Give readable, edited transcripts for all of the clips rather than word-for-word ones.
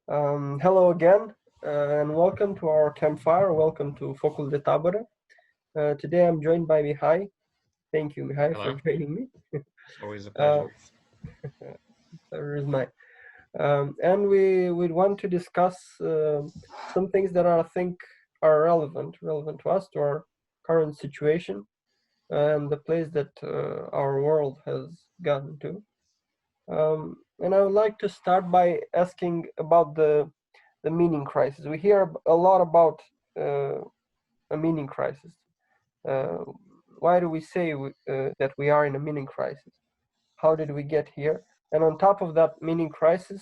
Hello again, and welcome to our campfire. Welcome to Focul de Tabără. Today I'm joined by Mihai. Thank you, Mihai, Hello. for joining me. Always a pleasure. There is mine. And we want to discuss some things that I think are relevant to us, to our current situation, and the place that our world has gotten to. And I would like to start by asking about the meaning crisis. We hear a lot about a meaning crisis. Why do we say that we are in a meaning crisis? How did we get here? And on top of that meaning crisis,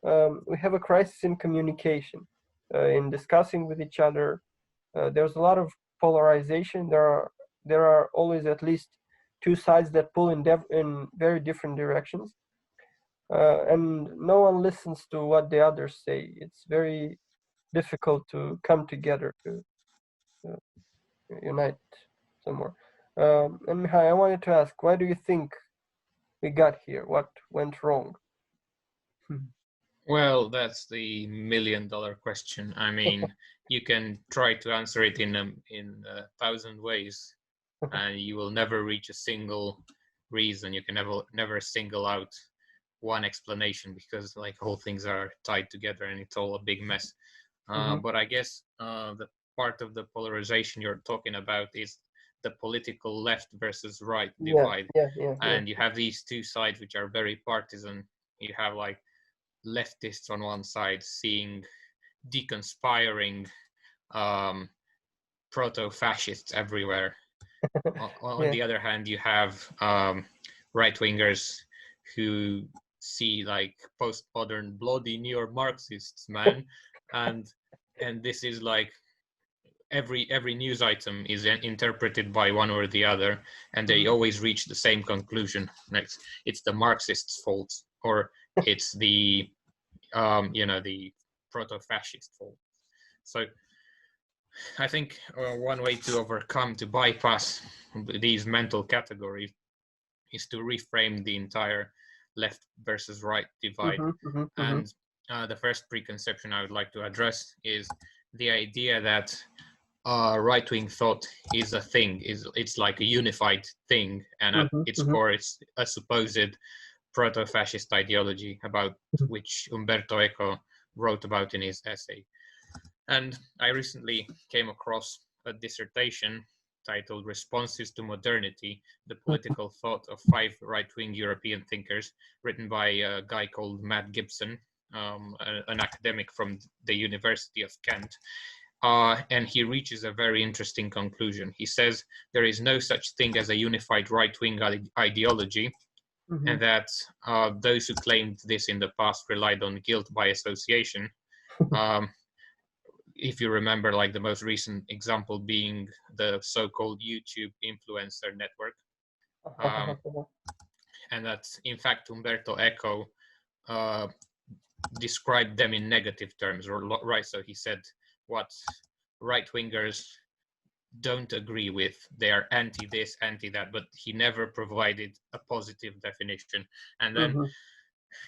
we have a crisis in communication, in discussing with each other. There's a lot of polarization. There are always at least two sides that pull in very different directions. And no one listens to what the others say. It's very difficult to come together, to unite somewhere. And Mihai, I wanted to ask, why do you think we got here? What went wrong? Well, that's the $1,000,000 question. I mean, you can try to answer it in 1,000 ways, and you will never reach a single reason. You can never single out one explanation, because like whole things are tied together and it's all a big mess. But I guess the part of the polarization you're talking about is the political left versus right divide. And you have these two sides which are very partisan. You have like leftists on one side seeing deconspiring proto-fascists everywhere. On the other hand, you have right-wingers who see like postmodern bloody neo-Marxists, man. and this is like every news item is interpreted by one or the other, and they always reach the same conclusion. Like it's the Marxists' fault, or it's the the proto-fascist fault. So I think one way to bypass these mental categories is to reframe the entire left versus right divide. And the first preconception I would like to address is the idea that right-wing thought is a thing, it's like a unified thing, and at its core it's a supposed proto-fascist ideology about which Umberto Eco wrote about in his essay. And I recently came across a dissertation titled Responses to Modernity, the Political Thought of 5 Right-Wing European Thinkers, written by a guy called Matt Gibson, an academic from the University of Kent. And he reaches a very interesting conclusion. He says there is no such thing as a unified right-wing ideology, and that those who claimed this in the past relied on guilt by association. If you remember, like the most recent example being the so-called YouTube influencer network. And that, in fact, Umberto Eco described them in negative terms, right? So he said what right-wingers don't agree with, they are anti this, anti that, but he never provided a positive definition. And then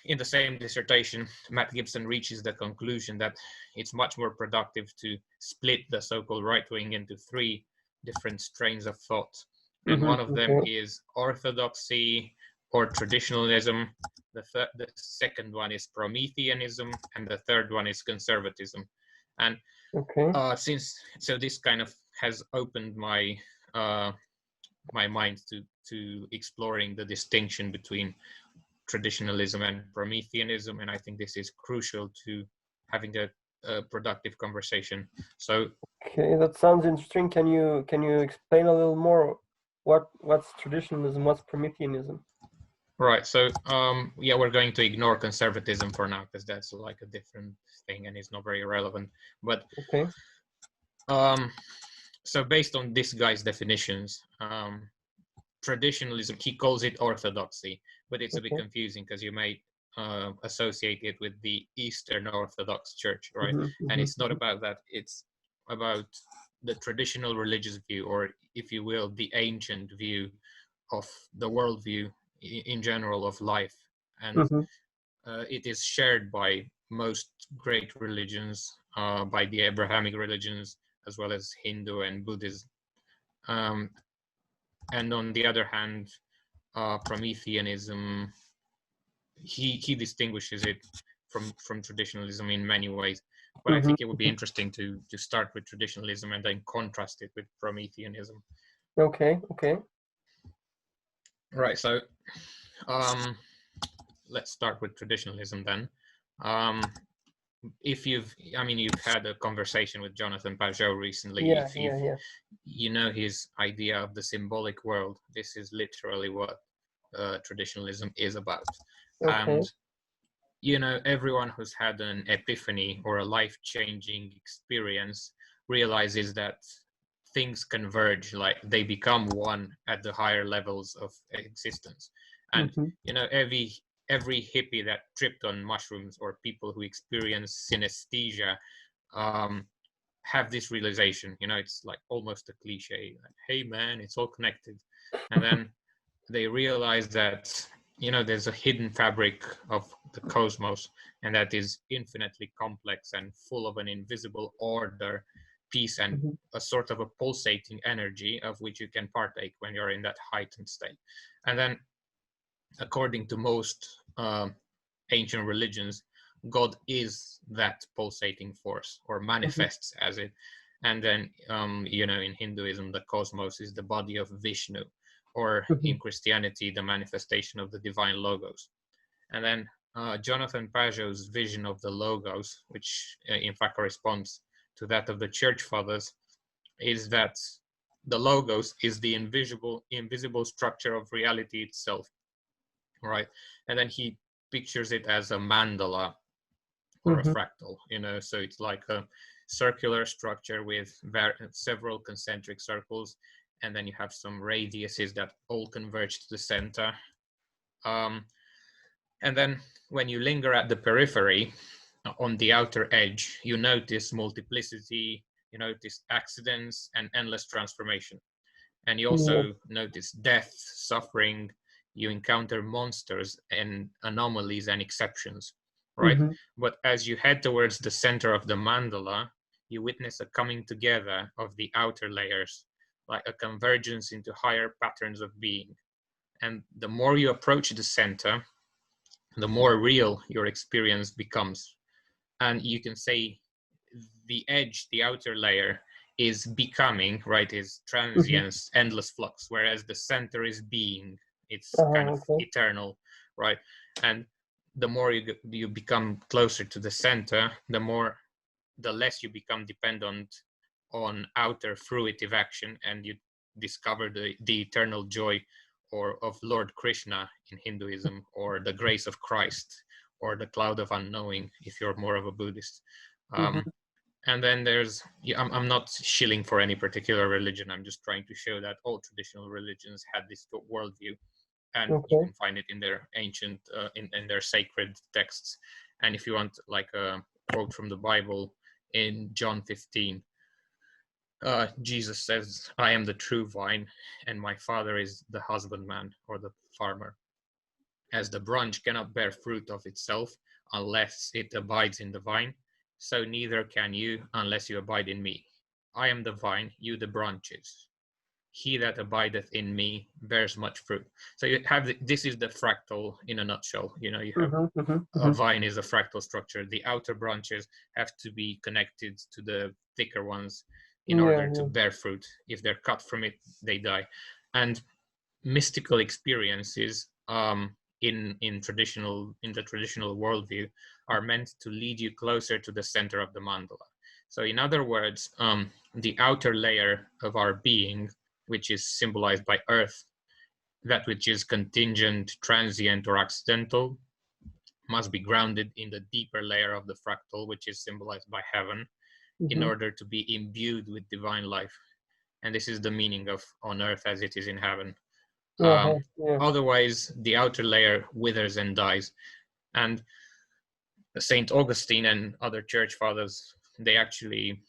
in the same dissertation, Matt Gibson reaches the conclusion that it's much more productive to split the so-called right-wing into 3 different strains of thought. And one of them is orthodoxy or traditionalism. The second one is Prometheanism, and the third one is conservatism. And so this kind of has opened my my mind to exploring the distinction between traditionalism and Prometheanism, and I think this is crucial to having a productive conversation. So that sounds interesting. Can you explain a little more what's traditionalism, what's Prometheanism? Right. So we're going to ignore conservatism for now, because that's like a different thing and it's not very relevant. But so based on this guy's definitions, traditionalism, he calls it orthodoxy, but it's a bit confusing because you may associate it with the Eastern Orthodox Church, right? And it's not about that. It's about the traditional religious view, or if you will, the ancient view of the worldview in general of life. And it is shared by most great religions, by the Abrahamic religions, as well as Hindu and Buddhism. And on the other hand, Prometheanism, he distinguishes it from traditionalism in many ways. But I think it would be interesting to start with traditionalism and then contrast it with Prometheanism. Okay. Right. So let's start with traditionalism then. If you've had a conversation with Jonathan Pajot recently, you know his idea of the symbolic world. This is literally what traditionalism is about. Okay. And everyone who's had an epiphany or a life-changing experience realizes that things converge, like they become one at the higher levels of existence. And every hippie that tripped on mushrooms, or people who experience synesthesia, have this realization. It's like almost a cliche, like, hey man, it's all connected. And then they realize that there's a hidden fabric of the cosmos, and that is infinitely complex and full of an invisible order, peace, and a sort of a pulsating energy of which you can partake when you're in that heightened state. And then, according to most ancient religions, God is that pulsating force, or manifests as it. And then, in Hinduism, the cosmos is the body of Vishnu, or in Christianity, the manifestation of the divine logos. And then Jonathan Pajot's vision of the logos, which in fact corresponds to that of the church fathers, is that the logos is the invisible structure of reality itself, right? And then he pictures it as a mandala, or a fractal, so it's like a circular structure with several concentric circles, and then you have some radiuses that all converge to the center. And then when you linger at the periphery, on the outer edge, you notice multiplicity, you notice accidents and endless transformation. And you also notice death, suffering, you encounter monsters and anomalies and exceptions, right? But as you head towards the center of the mandala, you witness a coming together of the outer layers, like a convergence into higher patterns of being. And the more you approach the center, the more real your experience becomes. And you can say the edge, the outer layer, is becoming, right, is transience, endless flux, whereas the center is being, it's kind of eternal, right? And the more you become closer to the center, the less you become dependent on outer fruitive action, and you discover the eternal joy of Lord Krishna in Hinduism, or the grace of Christ, or the cloud of unknowing if you're more of a Buddhist. And then I'm not shilling for any particular religion. I'm just trying to show that all traditional religions had this worldview, and you can find it in their ancient, in their sacred texts. And if you want like a quote from the Bible, in John 15, Jesus says, I am the true vine, and my Father is the husbandman, or the farmer. As the branch cannot bear fruit of itself unless it abides in the vine, so neither can you unless you abide in me. I am the vine, you the branches. He that abideth in me bears much fruit. So you have this is the fractal in a nutshell. You have a vine is a fractal structure. The outer branches have to be connected to the thicker ones in order to bear fruit. If they're cut from it, they die. And mystical experiences in the traditional worldview are meant to lead you closer to the center of the mandala. So in other words, the outer layer of our being, which is symbolized by earth, that which is contingent, transient, or accidental, must be grounded in the deeper layer of the fractal, which is symbolized by heaven, in order to be imbued with divine life. And this is the meaning of on earth as it is in heaven. Otherwise, the outer layer withers and dies. And Saint Augustine and other church fathers, they actually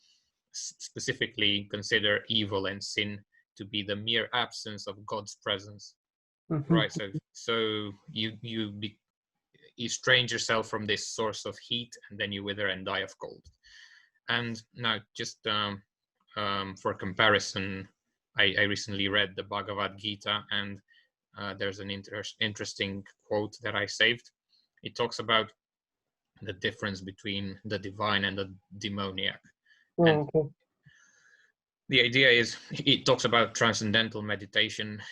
specifically consider evil and sin to be the mere absence of God's presence, right? So estrange yourself from this source of heat, and then you wither and die of cold. And now, just for comparison, I recently read the Bhagavad Gita, and there's an interesting quote that I saved. It talks about the difference between the divine and the demoniac. And the idea is, it talks about transcendental meditation,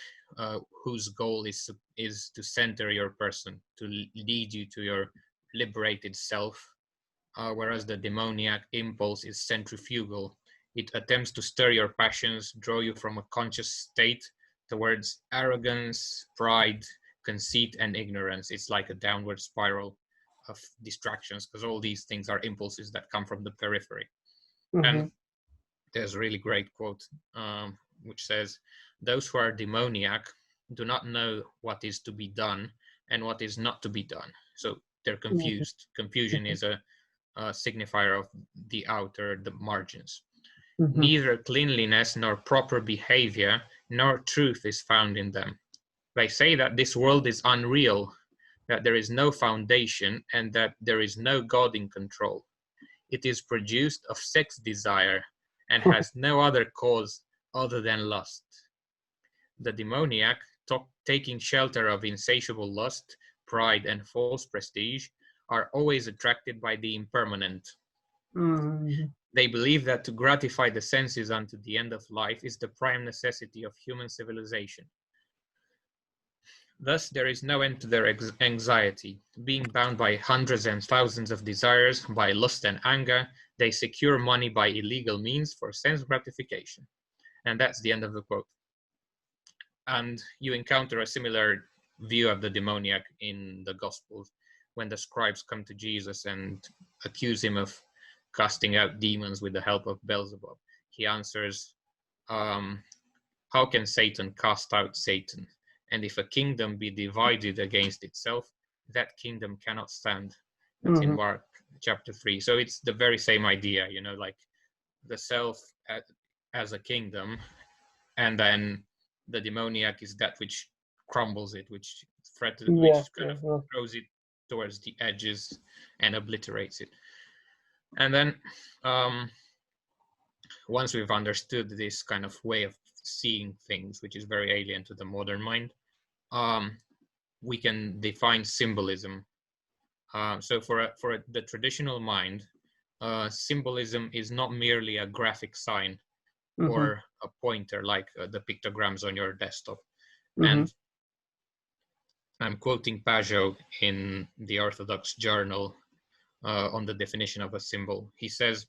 whose goal is to center your person, to lead you to your liberated self, whereas the demoniac impulse is centrifugal. It attempts to stir your passions, draw you from a conscious state towards arrogance, pride, conceit, and ignorance. It's like a downward spiral of distractions, because all these things are impulses that come from the periphery. And there's a really great quote which says, "Those who are demoniac do not know what is to be done and what is not to be done." So they're confused. Confusion is a signifier of the outer, the margins. Neither cleanliness nor proper behavior nor truth is found in them. They say that this world is unreal, that there is no foundation, and that there is no God in control. It is produced of sex desire and has no other cause other than lust. The demoniac, taking shelter of insatiable lust, pride, and false prestige, are always attracted by the impermanent. They believe that to gratify the senses unto the end of life is the prime necessity of human civilization. Thus, there is no end to their anxiety. Being bound by hundreds and thousands of desires, by lust and anger, they secure money by illegal means for sense gratification. And that's the end of the quote. And you encounter a similar view of the demoniac in the Gospels, when the scribes come to Jesus and accuse him of casting out demons with the help of Beelzebub. He answers, how can Satan cast out Satan? And if a kingdom be divided against itself, that kingdom cannot stand. That's in Mark chapter 3. So it's the very same idea, you know, like the self as a kingdom, and then the demoniac is that which crumbles it, which threatens, which kind of throws it towards the edges and obliterates it. And then once we've understood this kind of way of seeing things, which is very alien to the modern mind, we can define symbolism. So for the traditional mind, symbolism is not merely a graphic sign or a pointer like the pictograms on your desktop. And I'm quoting Pajot in the Orthodox Journal on the definition of a symbol. He says,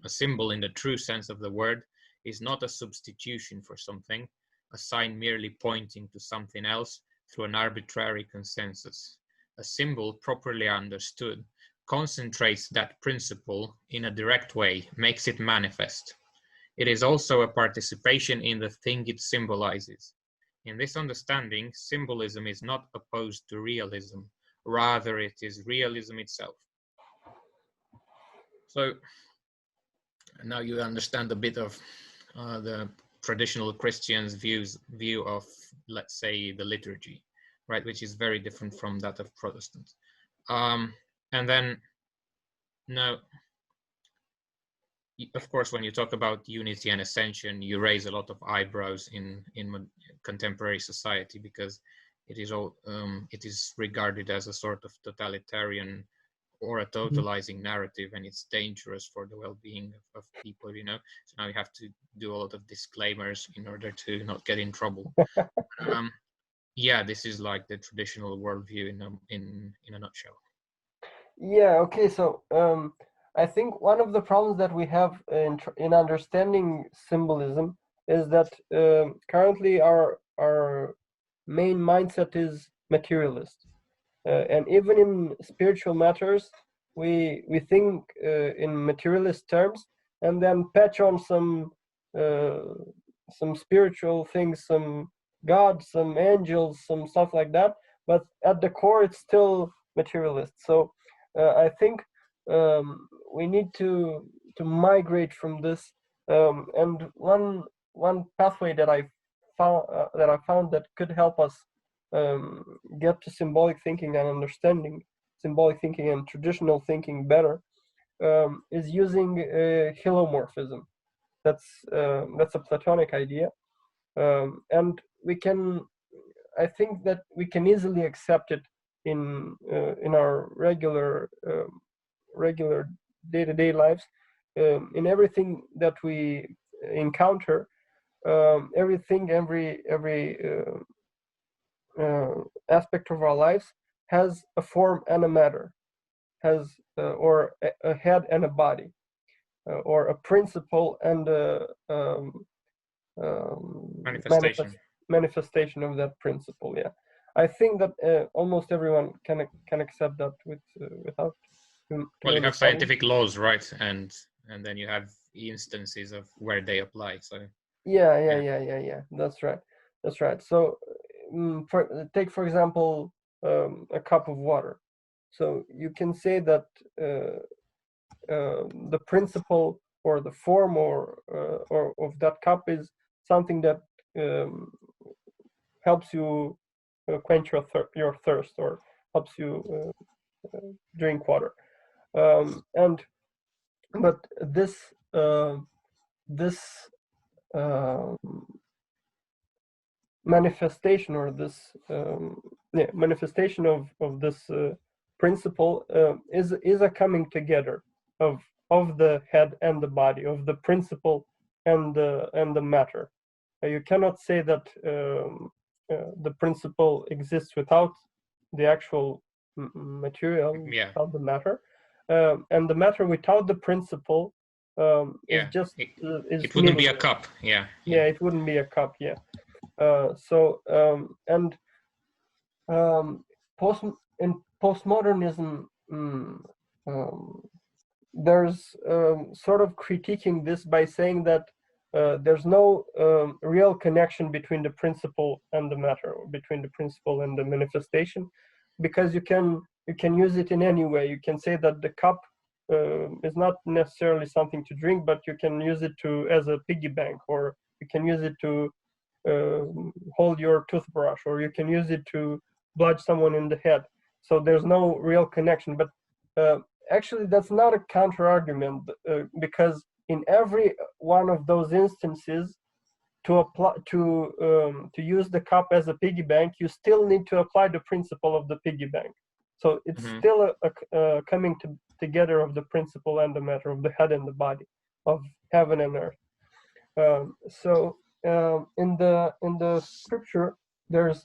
a symbol in the true sense of the word is not a substitution for something, a sign merely pointing to something else through an arbitrary consensus. A symbol, properly understood, concentrates that principle in a direct way, makes it manifest. It is also a participation in the thing it symbolizes. In this understanding, symbolism is not opposed to realism, rather it is realism itself. So now you understand a bit of the traditional Christians' view of, let's say, the liturgy, right, which is very different from that of Protestants. And then now, of course, when you talk about unity and ascension, you raise a lot of eyebrows in contemporary society, because it is regarded as a sort of totalitarian or a totalizing narrative, and it's dangerous for the well-being of people, you know. So now you have to do a lot of disclaimers in order to not get in trouble. Yeah, this is like the traditional worldview in a nutshell. Yeah. Okay. So I think one of the problems that we have in understanding symbolism is that currently our main mindset is materialist, and even in spiritual matters, we think in materialist terms, and then patch on some spiritual things, some gods, some angels, some stuff like that. But at the core, it's still materialist. So I think we need to migrate from this. And one pathway that I found that could help us get to symbolic thinking and understanding symbolic thinking and traditional thinking better is using helomorphism. That's a Platonic idea, and I think that we can easily accept it in our regular day-to-day lives, in everything that we encounter. Every aspect of our lives has a form and a matter, has or a head and a body, or a principle and a manifestation of that principle. Yeah, I think that almost everyone can accept that without. Well, you have scientific laws, right? And then you have instances of where they apply. So yeah. That's right. So take for example a cup of water. So you can say that the principle or the form or of that cup is something that helps you quench your thirst, or helps you drink water. But this manifestation, or this manifestation of this principle is a coming together of the head and the body, of the principle and the matter. You cannot say that the principle exists without the actual material, without the matter, and the matter without the principle is just it wouldn't be a cup. It wouldn't be a cup. In postmodernism, there's sort of critiquing this by saying that there's no real connection between the principle and the matter, or between the principle and the manifestation, because you can use it in any way. You can say that the cup is not necessarily something to drink, but you can use it as a piggy bank, or you can use it to hold your toothbrush, or you can use it to bludge someone in the head. So there's no real connection. But actually, that's not a counter argument, because in every one of those instances, to use the cup as a piggy bank, you still need to apply the principle of the piggy bank. So it's still a coming together of the principle and the matter, of the head and the body, of heaven and earth. In the scripture,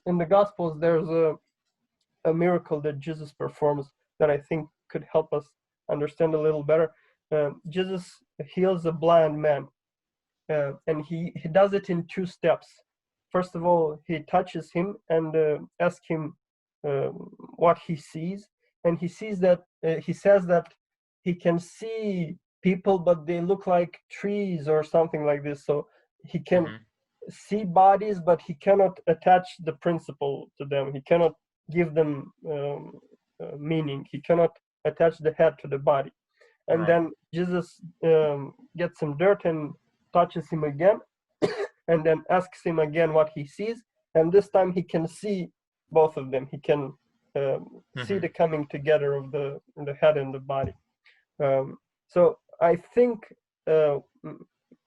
in the Gospels, there's a miracle that Jesus performs that I think could help us understand a little better. Jesus heals a blind man, and he does it in 2 steps. First of all, he touches him and asks him what he sees, and he says that he can see people, but they look like trees or something like this. So he can see bodies, but he cannot attach the principle to them. He cannot give them meaning. He cannot attach the head to the body. And then Jesus gets some dirt and touches him again, and then asks him again what he sees. And this time he can see both of them. He can see the coming together of the head and the body. So I think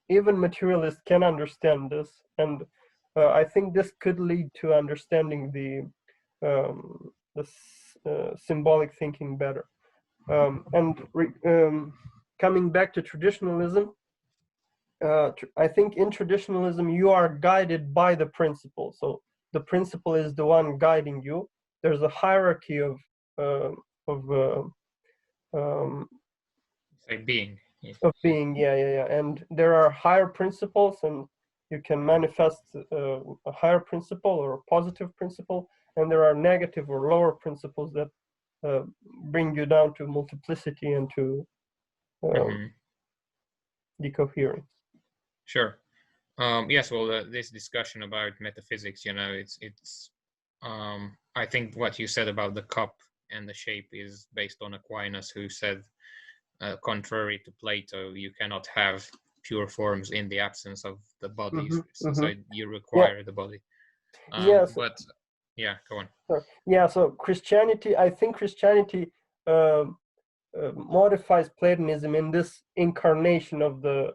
even materialists can understand this, and I think this could lead to understanding the symbolic thinking better. Coming back to traditionalism, I think in traditionalism you are guided by the principle. So the principle is the one guiding you. There's a hierarchy of being. Of being, yeah. And there are higher principles, and you can manifest a higher principle or a positive principle, and there are negative or lower principles that bring you down to multiplicity and to decoherence. Sure. Yes. Well, this discussion about metaphysics, it's. I think what you said about the cup and the shape is based on Aquinas, who said, contrary to Plato, you cannot have pure forms in the absence of the body. So you require the body. Yes. But yeah, go on. Yeah, so Christianity, I think Christianity modifies Platonism in this incarnation of the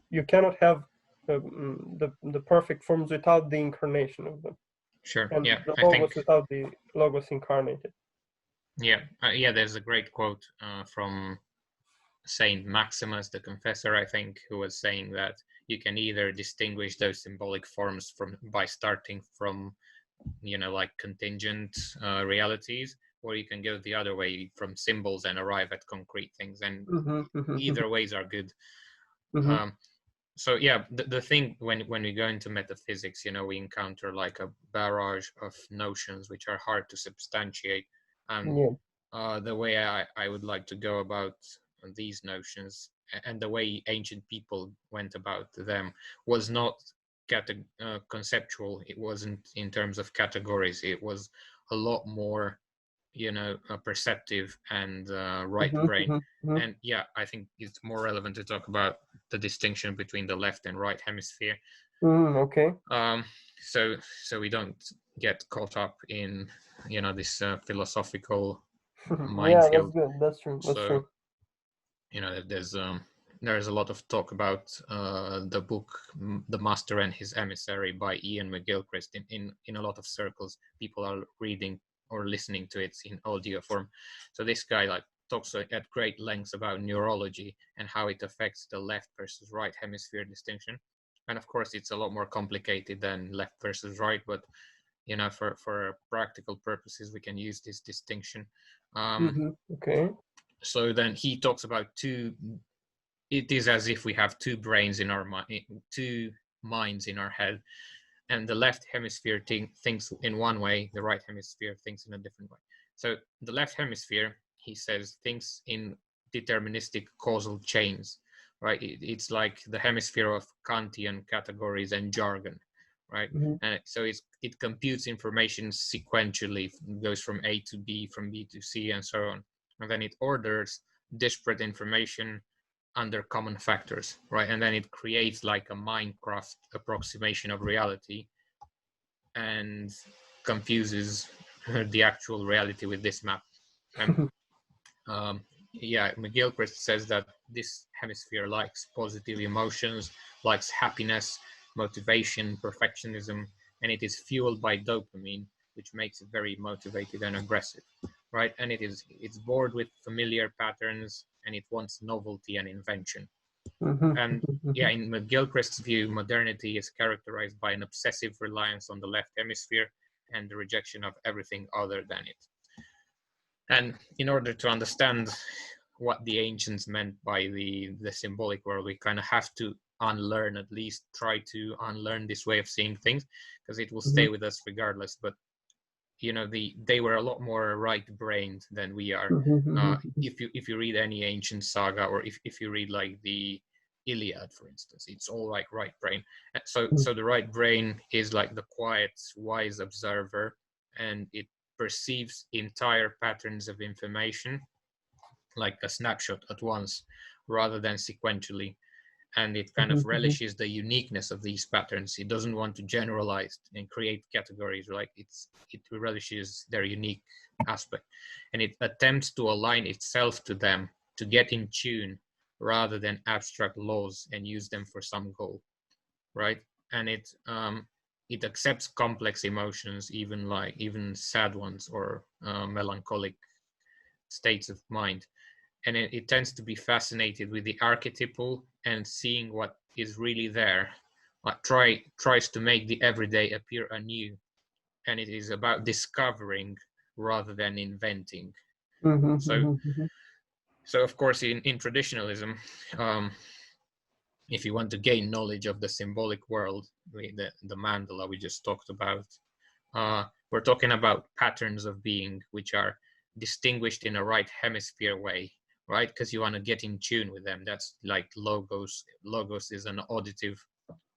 you cannot have the perfect forms without the incarnation of them, Sure. and Yeah, the I logos think. without the logos incarnated. Yeah, yeah. There's a great quote from Saint Maximus the Confessor, I think, who was saying that you can either distinguish those symbolic forms by starting from, like contingent realities, or you can go the other way from symbols and arrive at concrete things, and either ways are good. So yeah, the thing when we go into metaphysics, we encounter like a barrage of notions which are hard to substantiate, and the way I would like to go about these notions and the way ancient people went about them was not conceptual. It wasn't in terms of categories. It was a lot more, perceptive and right brain. And yeah, I think it's more relevant to talk about the distinction between the left and right hemisphere. Okay. So we don't get caught up in this philosophical Yeah, minefield. that's good. That's true. That's true. There's a lot of talk about the book The Master and His Emissary by Ian McGilchrist. In a lot of circles, people are reading or listening to it in audio form. So this guy talks at great lengths about neurology and how it affects the left versus right hemisphere distinction. And of course, it's a lot more complicated than left versus right, but for practical purposes, we can use this distinction. Okay. So then he talks about it is as if we have two brains in our mind, two minds in our head, and the left hemisphere thinks in one way, the right hemisphere thinks in a different way. So the left hemisphere, he says, thinks in deterministic causal chains, right? It's like the hemisphere of Kantian categories and jargon, right? And so it computes information sequentially, goes from A to B, from B to C, and so on. And then it orders disparate information under common factors, right? And then it creates like a Minecraft approximation of reality and confuses the actual reality with this map. And McGilchrist says that this hemisphere likes positive emotions, likes happiness, motivation, perfectionism, and it is fueled by dopamine, which makes it very motivated and aggressive, right? And it's bored with familiar patterns, and it wants novelty and invention. And yeah, in McGilchrist's view, modernity is characterized by an obsessive reliance on the left hemisphere and the rejection of everything other than it. And in order to understand what the ancients meant by the symbolic world, we kind of have to unlearn, at least try to unlearn this way of seeing things, because it will stay with us regardless. But they were a lot more right-brained than we are. If you read any ancient saga, or if you read like the Iliad, for instance, it's all like right brain. So the right brain is like the quiet, wise observer, and it perceives entire patterns of information like a snapshot at once rather than sequentially. And it kind of relishes the uniqueness of these patterns. It doesn't want to generalize and create categories. Like it relishes their unique aspect, and it attempts to align itself to them, to get in tune rather than abstract laws and use them for some goal, right? And it accepts complex emotions, even sad ones or melancholic states of mind. And it tends to be fascinated with the archetypal and seeing what is really there. Tries to make the everyday appear anew, and it is about discovering rather than inventing. So of course, in traditionalism, if you want to gain knowledge of the symbolic world, the mandala we just talked about, we're talking about patterns of being which are distinguished in a right hemisphere way, right? Because you want to get in tune with them. That's like logos. Logos is an auditive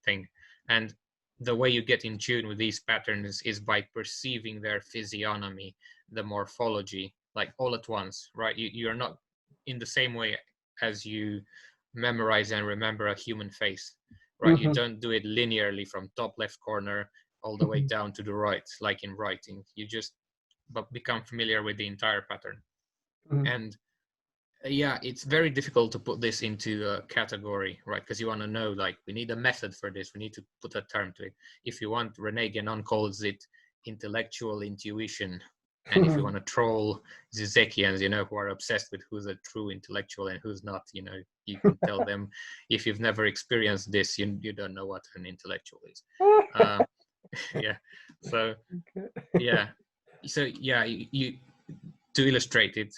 thing. And the way you get in tune with these patterns is by perceiving their physiognomy, the morphology, like all at once, right? You're not in the same way as you memorize and remember a human face, right? You don't do it linearly from top left corner all the way down to the right, like in writing. You just become familiar with the entire pattern. And yeah, it's very difficult to put this into a category, right? Because you want to know, like, we need a method for this. We need to put a term to it. If you want, René Guénon calls it intellectual intuition. And if you want to troll Zizekians, who are obsessed with who's a true intellectual and who's not, you can tell them, if you've never experienced this, you don't know what an intellectual is. Yeah. So, yeah. So, yeah, you to illustrate it,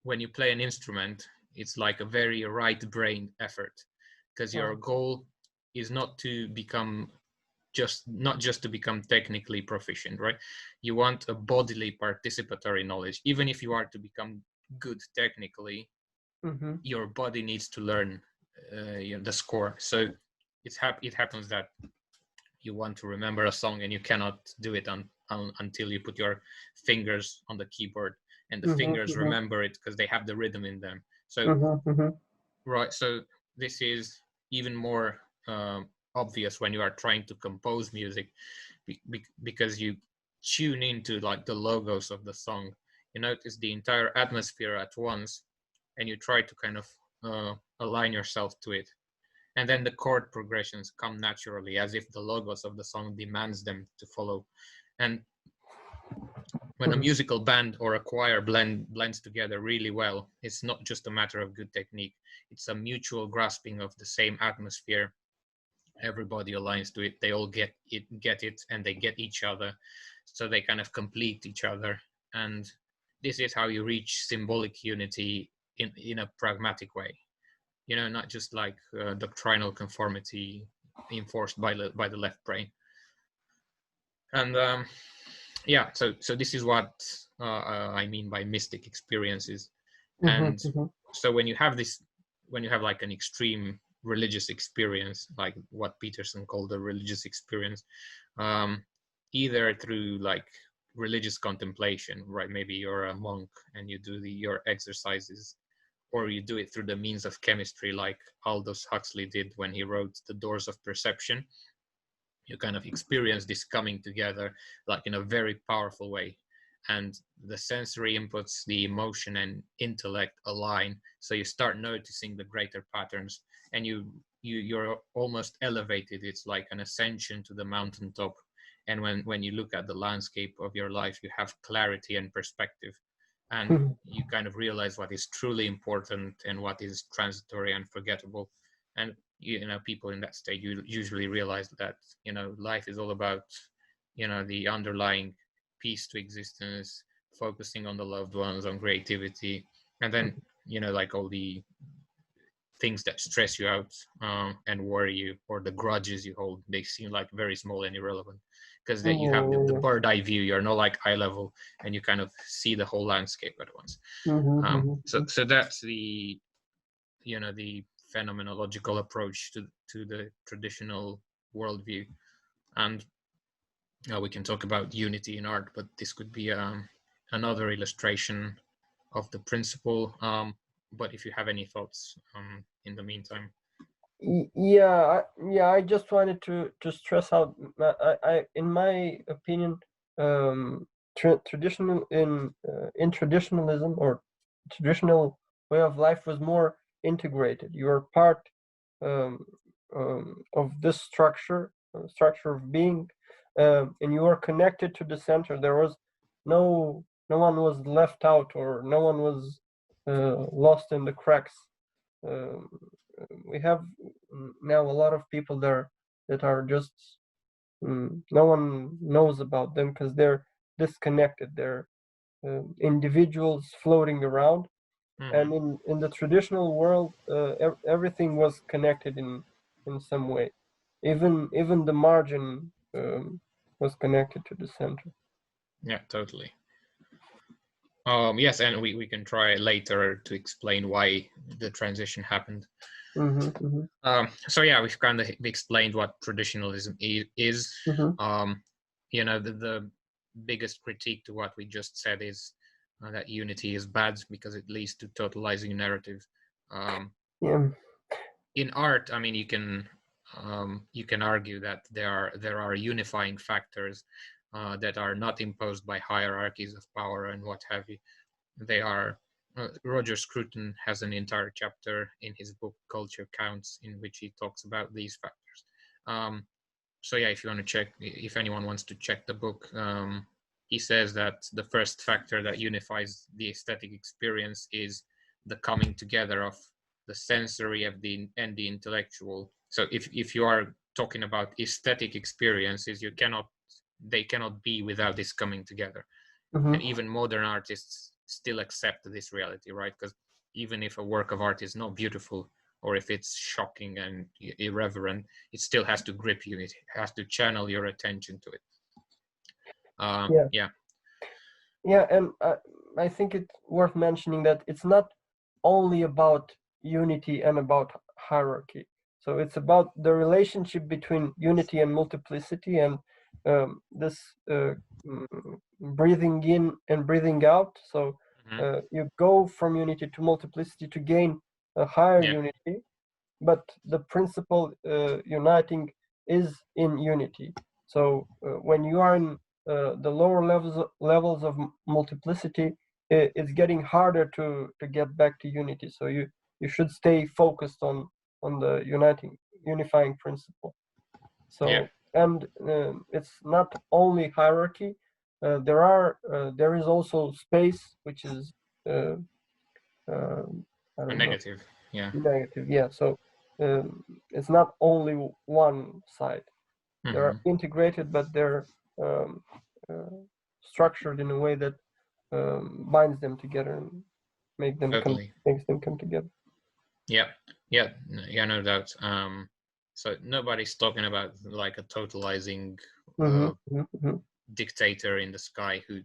when you play an instrument, it's like a very right-brained effort, because your goal is not to become not just to become technically proficient, right? You want a bodily participatory knowledge. Even if you are to become good technically, your body needs to learn the score. So it happens that you want to remember a song and you cannot do it until you put your fingers on the keyboard, and the fingers remember it because they have the rhythm in them. So right, so this is even more obvious when you are trying to compose music, because you tune into like the logos of the song. You notice the entire atmosphere at once, and you try to kind of align yourself to it. And then the chord progressions come naturally, as if the logos of the song demands them to follow. And when a musical band or a choir blends together really well, it's not just a matter of good technique. It's a mutual grasping of the same atmosphere. Everybody aligns to it. They all get it, and they get each other. So they kind of complete each other. And this is how you reach symbolic unity in a pragmatic way. Not just like doctrinal conformity enforced by the left brain. And yeah, so this is what I mean by mystic experiences. And so when you have like an extreme religious experience, like what Peterson called a religious experience, either through like religious contemplation, right? Maybe you're a monk and you do your exercises, or you do it through the means of chemistry, like Aldous Huxley did when he wrote The Doors of Perception. You kind of experience this coming together like in a very powerful way, and the sensory inputs, the emotion and intellect align, so you start noticing the greater patterns, and you're almost elevated. It's like an ascension to the mountaintop, and when you look at the landscape of your life, you have clarity and perspective, and you kind of realize what is truly important and what is transitory and forgettable. And people in that state, you usually realize that life is all about the underlying peace to existence, focusing on the loved ones, on creativity, and then like all the things that stress you out and worry you, or the grudges you hold, they seem like very small and irrelevant, because that you have the bird eye view. You're not like eye level, and you kind of see the whole landscape at once. So that's the the phenomenological approach to the traditional worldview. And we can talk about unity in art, but this could be another illustration of the principle. But if you have any thoughts in the meantime. I just wanted to stress out, I in my opinion, traditional in traditionalism, or traditional way of life, was more integrated. You are part of this structure of being, and you are connected to the center. There was no one was left out, or no one was lost in the cracks. We have now a lot of people there that are just no one knows about them because they're disconnected. They're individuals floating around. And in the traditional world, everything was connected in some way. Even the margin was connected to the center. Yeah, totally. Yes, and we can try later to explain why the transition happened. So yeah, we've kind of explained what traditionalism is. The biggest critique to what we just said is that unity is bad because it leads to totalizing narrative. In art, I mean, you can you can argue that there are unifying factors that are not imposed by hierarchies of power and what have you. They are. Roger Scruton has an entire chapter in his book Culture Counts in which he talks about these factors. So yeah, if you want to check, if anyone wants to check the book, he says that the first factor that unifies the aesthetic experience is the coming together of the sensory and the intellectual. So if you are talking about aesthetic experiences, they cannot be without this coming together. And even modern artists still accept this reality, right? Because even if a work of art is not beautiful, or if it's shocking and irreverent, it still has to grip you. It has to channel your attention to it. Yeah, and I think it's worth mentioning that it's not only about unity and about hierarchy. So it's about the relationship between unity and multiplicity, and this breathing in and breathing out. So you go from unity to multiplicity to gain a higher unity, but the principle uniting is in unity. So when you are in the lower levels of multiplicity, it's getting harder to get back to unity. So you should stay focused on the unifying principle. So and it's not only hierarchy. There is also space, which is I don't negative. know. Negative. Yeah. So it's not only one side. They're integrated, but they're structured in a way that binds them together and makes them come together. No doubt. So nobody's talking about like a totalizing dictator in the sky who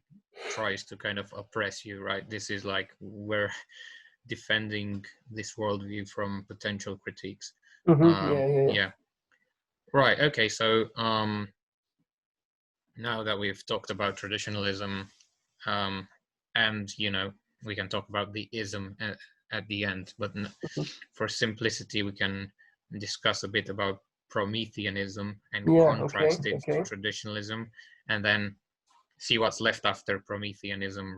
tries to kind of oppress you, right? This is like we're defending this worldview from potential critiques. Right. Okay. So now that we've talked about traditionalism, and we can talk about the ism at the end, but for simplicity, we can discuss a bit about Prometheanism and contrast it to traditionalism, and then see what's left after Prometheanism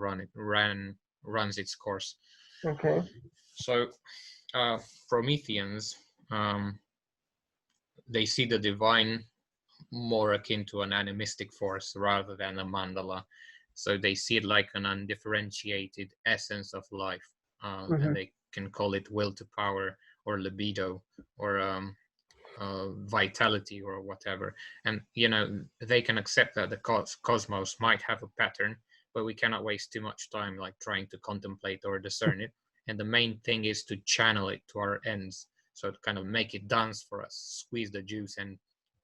runs its course. Okay. So Prometheans, they see the divine more akin to an animistic force rather than a mandala. So they see it like an undifferentiated essence of life, and they can call it will to power or libido or vitality or whatever. And they can accept that the cosmos might have a pattern, but we cannot waste too much time like trying to contemplate or discern it. And the main thing is to channel it to our ends, so to kind of make it dance for us, squeeze the juice and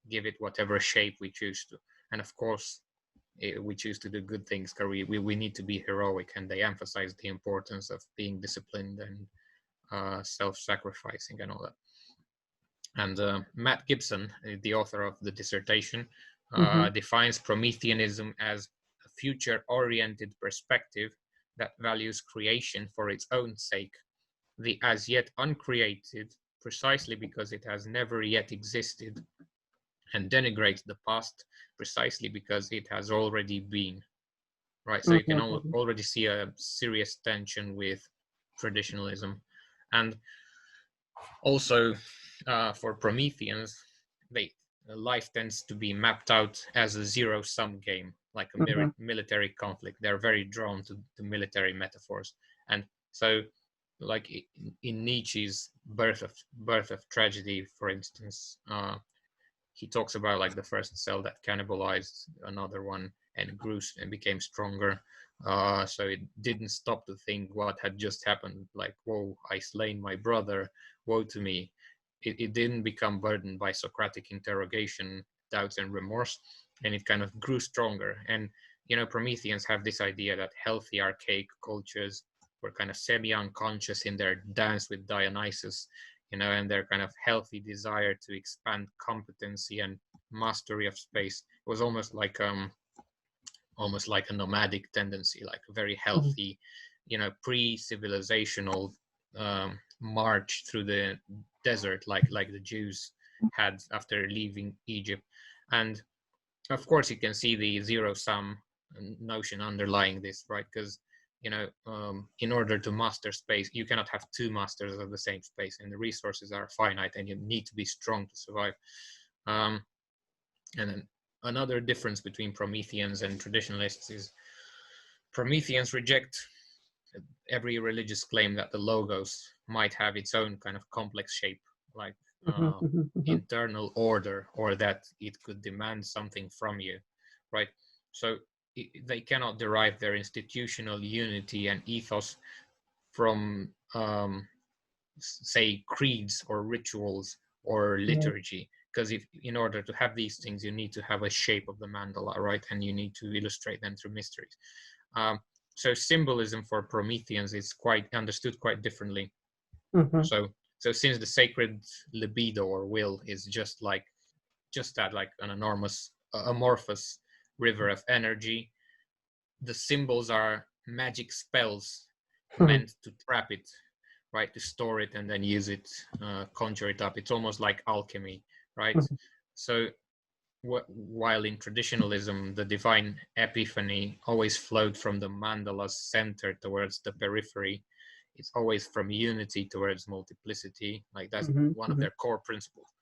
give it whatever shape we choose to. And of course, we choose to do good things because we need to be heroic, and they emphasize the importance of being disciplined and self-sacrificing and all that. And Matt Gibson, the author of the dissertation, defines Prometheanism as a future-oriented perspective that values creation for its own sake, the as yet uncreated precisely because it has never yet existed, and denigrates the past precisely because it has already been. Right, so you can already see a serious tension with traditionalism. And also for Prometheans, life tends to be mapped out as a zero-sum game, like a military conflict. They're very drawn to the military metaphors. And so like in Nietzsche's Birth of Tragedy, for instance, he talks about like the first cell that cannibalized another one and grew and became stronger. So it didn't stop to think what had just happened, like, whoa, I slain my brother, woe to me. It didn't become burdened by Socratic interrogation, doubts, and remorse, and it kind of grew stronger. And, Prometheans have this idea that healthy archaic cultures were kind of semi-unconscious in their dance with Dionysus, and their kind of healthy desire to expand competency and mastery of space. It was almost like a nomadic tendency, like a very healthy, pre-civilizational march through the desert, like the Jews had after leaving Egypt. And of course, you can see the zero-sum notion underlying this, right? Because in order to master space, you cannot have two masters of the same space, and the resources are finite, and you need to be strong to survive. And then another difference between Prometheans and traditionalists is Prometheans reject every religious claim that the logos might have its own kind of complex shape, like internal order, or that it could demand something from you, right? So they cannot derive their institutional unity and ethos from, say, creeds or rituals or liturgy, because if in order to have these things, you need to have a shape of the mandala, right? And you need to illustrate them through mysteries. So symbolism for Prometheans is quite understood quite differently. So since the sacred libido or will is just that, like an enormous amorphous river of energy, the symbols are magic spells meant to trap it, right? To store it and then use it, conjure it up. It's almost like alchemy, right? So while in traditionalism, the divine epiphany always flowed from the mandala's center towards the periphery, it's always from unity towards multiplicity. Like that's one of their core principles.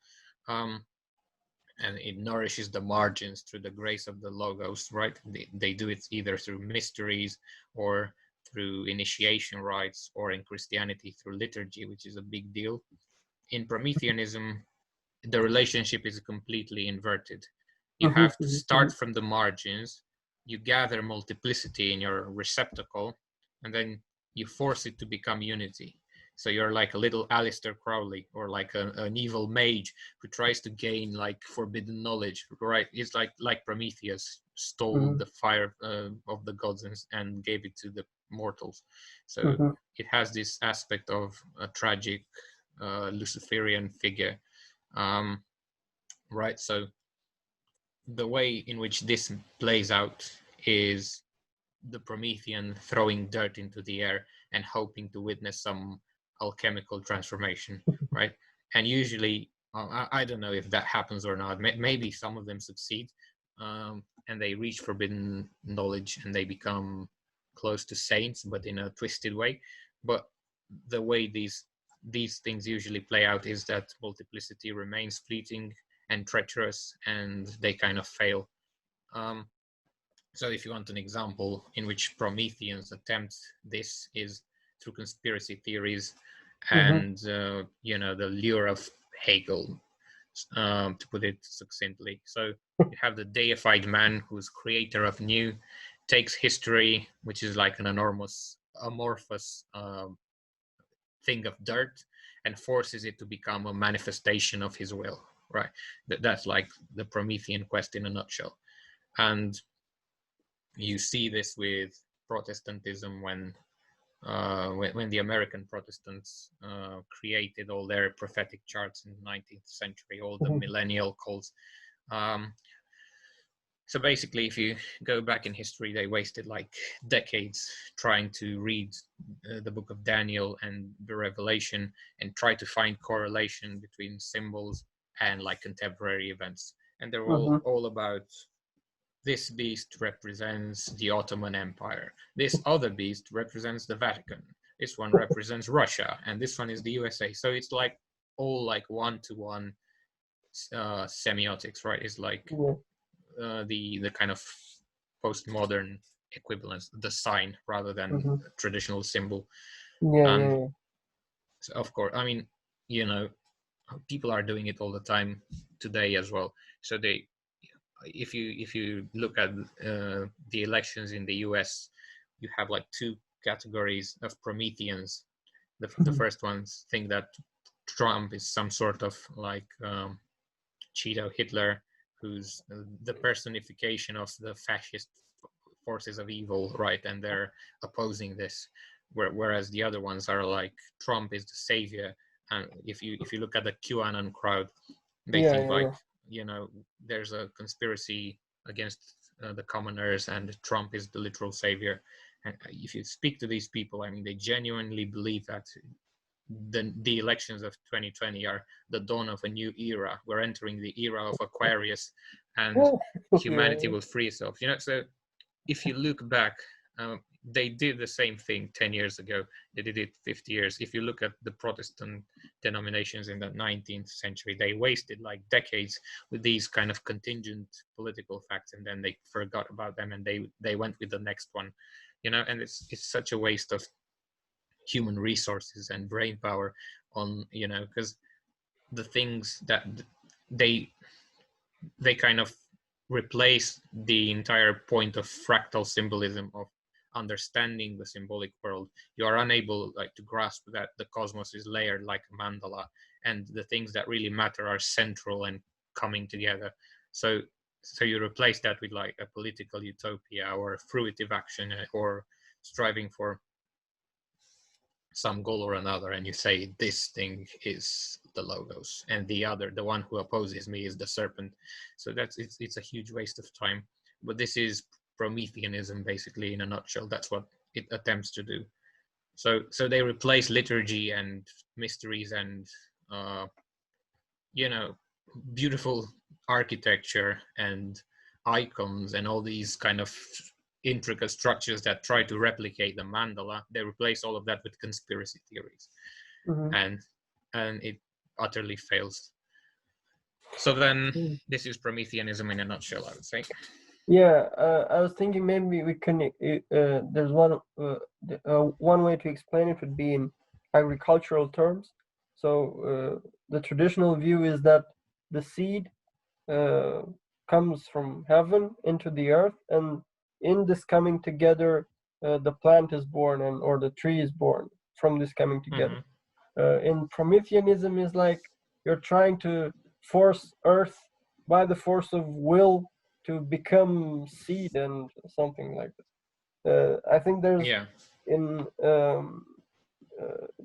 And it nourishes the margins through the grace of the logos, right? They do it either through mysteries or through initiation rites, or in Christianity through liturgy, which is a big deal. In Prometheanism, the relationship is completely inverted. You have to start from the margins, you gather multiplicity in your receptacle, and then you force it to become unity. So you're like a little Aleister Crowley, or like an evil mage who tries to gain like forbidden knowledge, right? It's like Prometheus stole the fire of the gods and gave it to the mortals. So it has this aspect of a tragic Luciferian figure, right? So the way in which this plays out is the Promethean throwing dirt into the air and hoping to witness some alchemical transformation, right? And usually, I don't know if that happens or not. Maybe some of them succeed, and they reach forbidden knowledge and they become close to saints, but in a twisted way. But the way these things usually play out is that multiplicity remains fleeting and treacherous, and they kind of fail. So if you want an example in which Prometheans attempt this, is through conspiracy theories and the lure of Hegel, to put it succinctly. So you have the deified man who's creator of new, takes history, which is like an enormous amorphous thing of dirt, and forces it to become a manifestation of his will, right? That's like the Promethean quest in a nutshell. And you see this with Protestantism when the American Protestants created all their prophetic charts in the 19th century, all the millennial cults. So basically, if you go back in history, they wasted like decades trying to read the book of Daniel and the Revelation and try to find correlation between symbols and like contemporary events. And they're all about, this beast represents the Ottoman Empire. This other beast represents the Vatican. This one represents Russia, and this one is the USA. So it's like all like one-to-one semiotics, right? It's like the kind of postmodern equivalence, the sign rather than traditional symbol. So of course, I mean, people are doing it all the time today as well. So if you look at the elections in the US, you have like two categories of Prometheans. The first ones think that Trump is some sort of like Cheeto Hitler, who's the personification of the fascist forces of evil, right? And they're opposing this. Whereas the other ones are like, Trump is the savior. And if you look at the QAnon crowd, they think like, there's a conspiracy against the commoners, and Trump is the literal savior. And if you speak to these people, I mean, they genuinely believe that the elections of 2020 are the dawn of a new era. We're entering the era of Aquarius, and humanity will free itself. So if you look back, they did the same thing 10 years ago. They did it 50 years. If you look at the Protestant denominations in the 19th century, they wasted like decades with these kind of contingent political facts, and then they forgot about them, and they went with the next one. And it's such a waste of human resources and brain power on, because the things that they kind of replace the entire point of fractal symbolism, of understanding the symbolic world. You are unable to grasp that the cosmos is layered like a mandala, and the things that really matter are central and coming together. So you replace that with like a political utopia or fruitive action, or striving for some goal or another, and you say this thing is the logos, and the one who opposes me is the serpent. So it's a huge waste of time. But this is Prometheanism, basically, in a nutshell. That's what it attempts to do. So they replace liturgy and mysteries and beautiful architecture and icons and all these kind of intricate structures that try to replicate the mandala. They replace all of that with conspiracy theories, and it utterly fails. So then this is Prometheanism in a nutshell, I would say. Yeah, I was thinking maybe we can. There's one way to explain it would be in agricultural terms. So the traditional view is that the seed comes from heaven into the earth, and in this coming together, the plant is born, or the tree is born from this coming together. In Prometheanism is like you're trying to force earth by the force of will to become seed and something like that. I think there's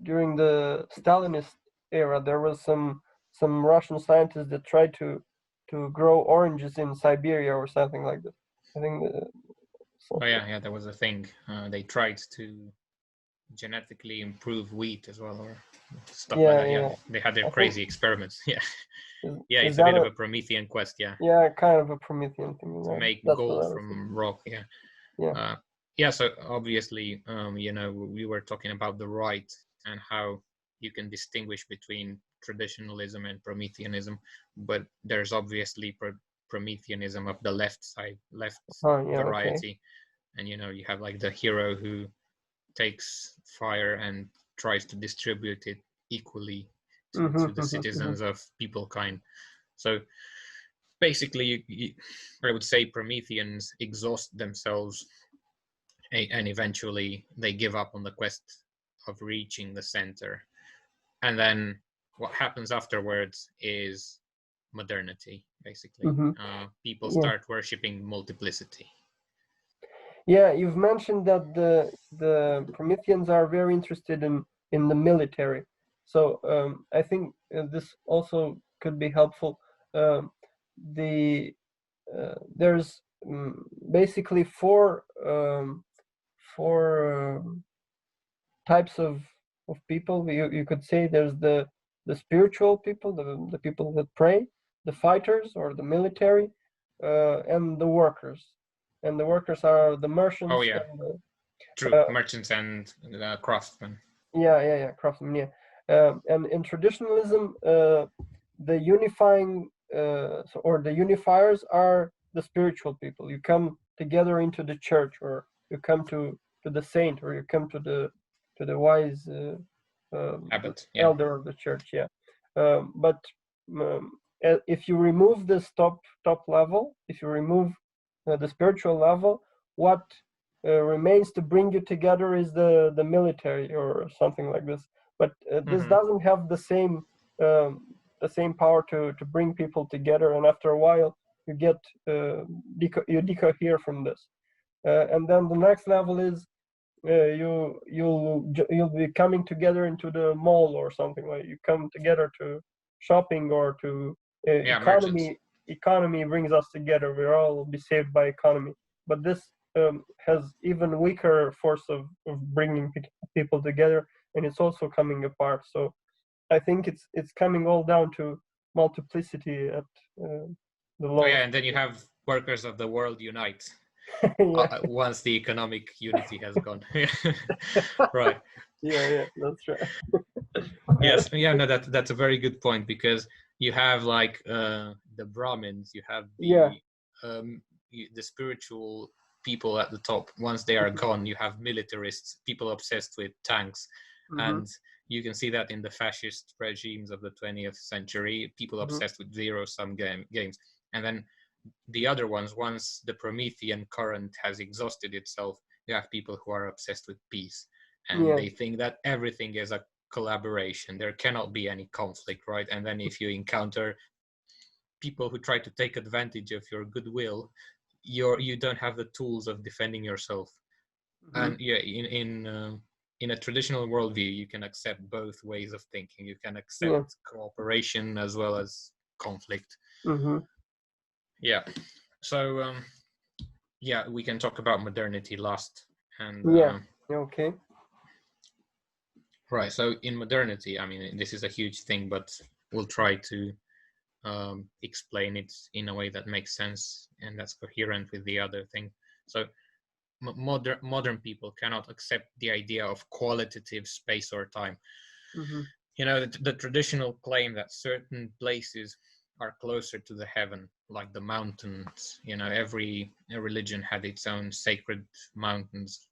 during the Stalinist era, there was some Russian scientists that tried to grow oranges in Siberia or something like that. I think. There was a thing. They tried to genetically improve wheat as well, or stuff like that. Yeah, they had their crazy experiments. It's a bit of a Promethean quest. Yeah, kind of a Promethean thing. To make gold from rock. So obviously, we were talking about the right and how you can distinguish between traditionalism and Prometheanism, but there's obviously Prometheanism of the left side, variety. And you have like the hero who takes fire and tries to distribute it equally to the citizens of peoplekind. So basically, I would say Prometheans exhaust themselves, and eventually they give up on the quest of reaching the center. And then what happens afterwards is modernity, basically. People start worshipping multiplicity. Yeah, you've mentioned that the Prometheans are very interested in the military. So I think this also could be helpful. There's basically four types of people. You could say there's the spiritual people, the people that pray, the fighters or the military, and the workers. And the workers are the merchants. Oh yeah, true. Merchants and craftsmen. Craftsmen. Yeah, and in traditionalism, the unifying or the unifiers are the spiritual people. You come together into the church, or you come to the saint, or you come to the wise abbot, elder of the church. But if you remove this top level, if you remove the spiritual level, what remains to bring you together is the military or something like this. But this doesn't have the same power to bring people together, and after a while you get you decohere from this. And then the next level is you'll be coming together into the mall or something, like you come together to shopping or to economy. Economy brings us together. We'll all be saved by economy. But this has even weaker force of bringing people together, and it's also coming apart. So I think it's coming all down to multiplicity at the Oh lowest. yeah, and then you have workers of the world unite Yeah. once the economic unity has gone. Right. Yeah, that's right. Yes. Yeah. No, that's a very good point, because you have like the Brahmins, you have Yeah. the spiritual people at the top. Once they are gone, you have militarists, people obsessed with tanks, and you can see that in the fascist regimes of the 20th century, people obsessed with zero-sum games. And then the other ones, once the Promethean current has exhausted itself, you have people who are obsessed with peace, and they think that everything is a collaboration. There cannot be any conflict, right? And then if you encounter people who try to take advantage of your goodwill, you don't have the tools of defending yourself. And yeah, in a traditional worldview, you can accept both ways of thinking. You can accept cooperation as well as conflict. Yeah. So yeah, we can talk about modernity last. And okay. Right. So in modernity, I mean, this is a huge thing, but we'll try to explain it in a way that makes sense and that's coherent with the other thing. So modern people cannot accept the idea of qualitative space or time. You know, the traditional claim that certain places are closer to the heaven, like the mountains. You know, every religion had its own sacred mountains.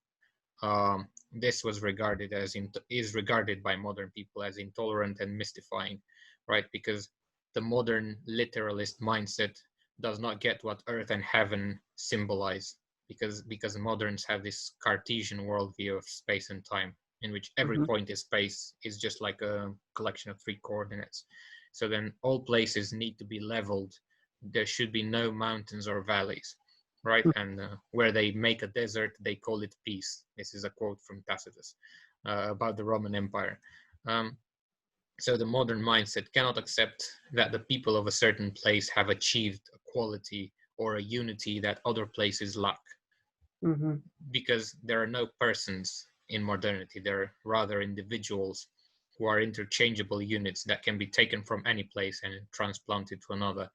This was regarded as is regarded by modern people as intolerant and mystifying, right? Because the modern literalist mindset does not get what earth and heaven symbolize, because moderns have this Cartesian worldview of space and time, in which every point in space is just like a collection of 3 coordinates. So then all places need to be leveled. There should be no mountains or valleys, right? And where they make a desert, they call it peace. This is a quote from Tacitus about the Roman Empire. So the modern mindset cannot accept that the people of a certain place have achieved a quality or a unity that other places lack. Because there are no persons in modernity. There are rather individuals who are interchangeable units that can be taken from any place and transplanted to another.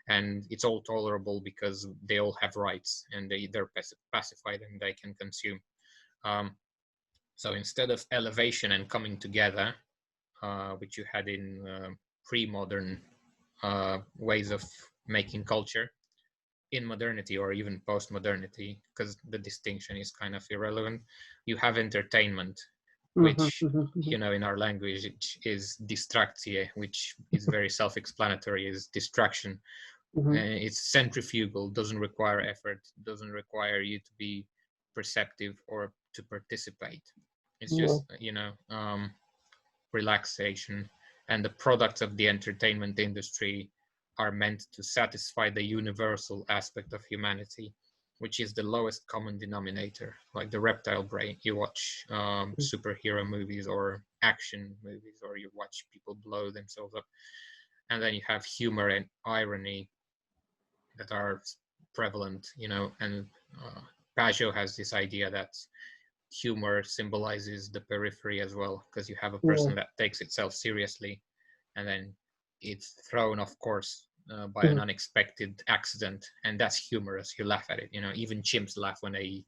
And it's all tolerable because they all have rights and they're pacified and they can consume. So instead of elevation and coming together, which you had in pre-modern ways of making culture, in modernity or even post-modernity, because the distinction is kind of irrelevant, you have entertainment, which, you know, in our language is distractie, which is very self-explanatory, is distraction. It's centrifugal, doesn't require effort, doesn't require you to be perceptive or to participate. It's just, you know, relaxation. And the products of the entertainment industry are meant to satisfy the universal aspect of humanity, which is the lowest common denominator, like the reptile brain. You watch superhero movies or action movies, or you watch people blow themselves up. And then you have humor and irony that are prevalent, you know, and Pajot has this idea that humor symbolizes the periphery as well, because you have a person that takes itself seriously and then it's thrown off course by an unexpected accident, and that's humorous. You laugh at it, you know. Even chimps laugh when they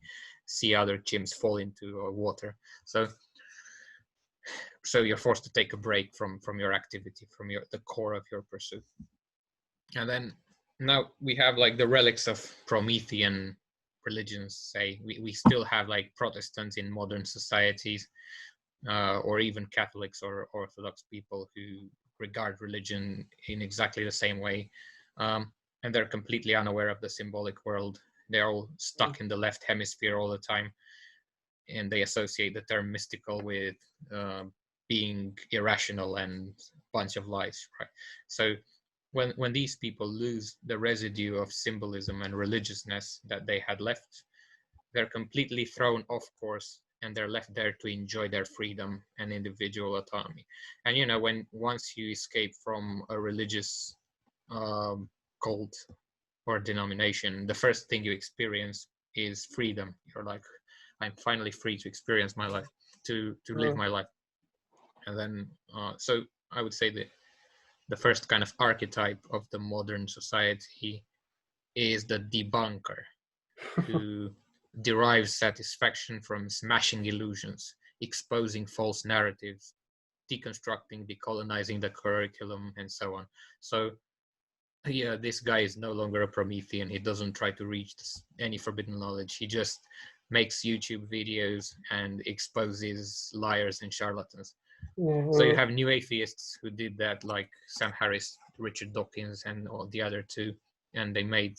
see other chimps fall into water. So you're forced to take a break from your activity, from the core of your pursuit. And then now we have like the relics of Promethean religions. Say we still have like Protestants in modern societies, or even Catholics or Orthodox people who regard religion in exactly the same way, and they're completely unaware of the symbolic world. They're all stuck in the left hemisphere all the time, and they associate the term mystical with being irrational and a bunch of lies, right? So when these people lose the residue of symbolism and religiousness that they had left, they're completely thrown off course, and they're left there to enjoy their freedom and individual autonomy. And you know, once you escape from a religious cult or denomination, the first thing you experience is freedom. You're like, I'm finally free to experience my life, to live my life. And then, so I would say that the first kind of archetype of the modern society is the debunker, who derives satisfaction from smashing illusions, exposing false narratives, deconstructing, decolonizing the curriculum, and so on. So yeah, this guy is no longer a Promethean. He doesn't try to reach any forbidden knowledge. He just makes YouTube videos and exposes liars and charlatans. So you have new atheists who did that, like Sam Harris, Richard Dawkins, and all the other two, and they made,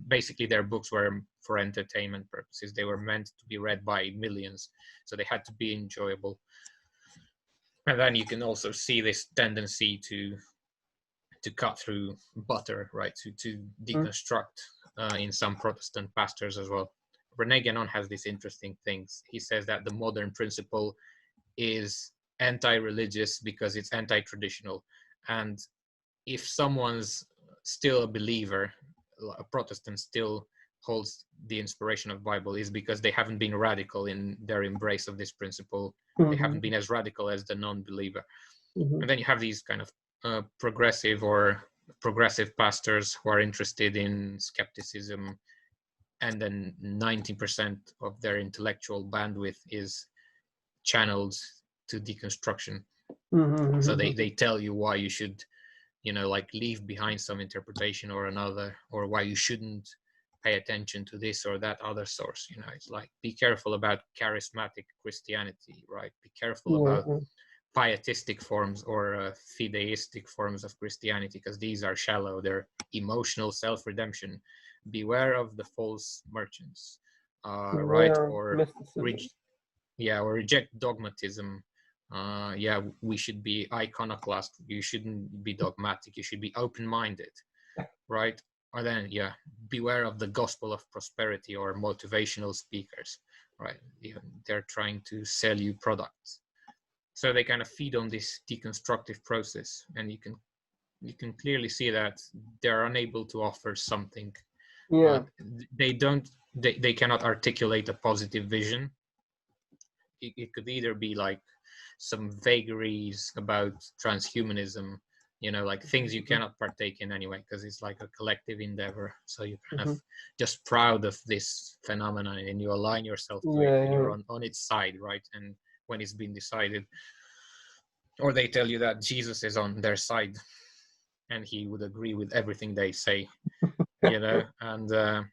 basically their books were for entertainment purposes. They were meant to be read by millions, so they had to be enjoyable. And then you can also see this tendency to cut through butter, right? To deconstruct in some Protestant pastors as well. René Guénon has these interesting things. He says that the modern principle is anti-religious because it's anti-traditional, and if someone's still a believer, a Protestant still holds the inspiration of Bible, is because they haven't been radical in their embrace of this principle. They haven't been as radical as the non-believer. And then you have these kind of progressive pastors who are interested in skepticism, and then 90% of their intellectual bandwidth is channeled to deconstruction. So they tell you why you should, like, leave behind some interpretation or another, or why you shouldn't pay attention to this or that other source. It's like, be careful about charismatic Christianity, right? Be careful about pietistic forms or fideistic forms of Christianity, because these are shallow. They're emotional self-redemption. Beware of the false merchants, right? Or reject dogmatism. We should be iconoclast. You shouldn't be dogmatic. You should be open-minded, right? Or then, beware of the gospel of prosperity or motivational speakers, right? They're trying to sell you products. So they kind of feed on this deconstructive process, and you can clearly see that they're unable to offer something. They cannot articulate a positive vision. It could either be like some vagaries about transhumanism, like things you cannot partake in anyway, because it's like a collective endeavor. So you're kind of just proud of this phenomenon, and you align yourself to it, and you're on its side, right? And when it's been decided, or they tell you that Jesus is on their side and he would agree with everything they say, and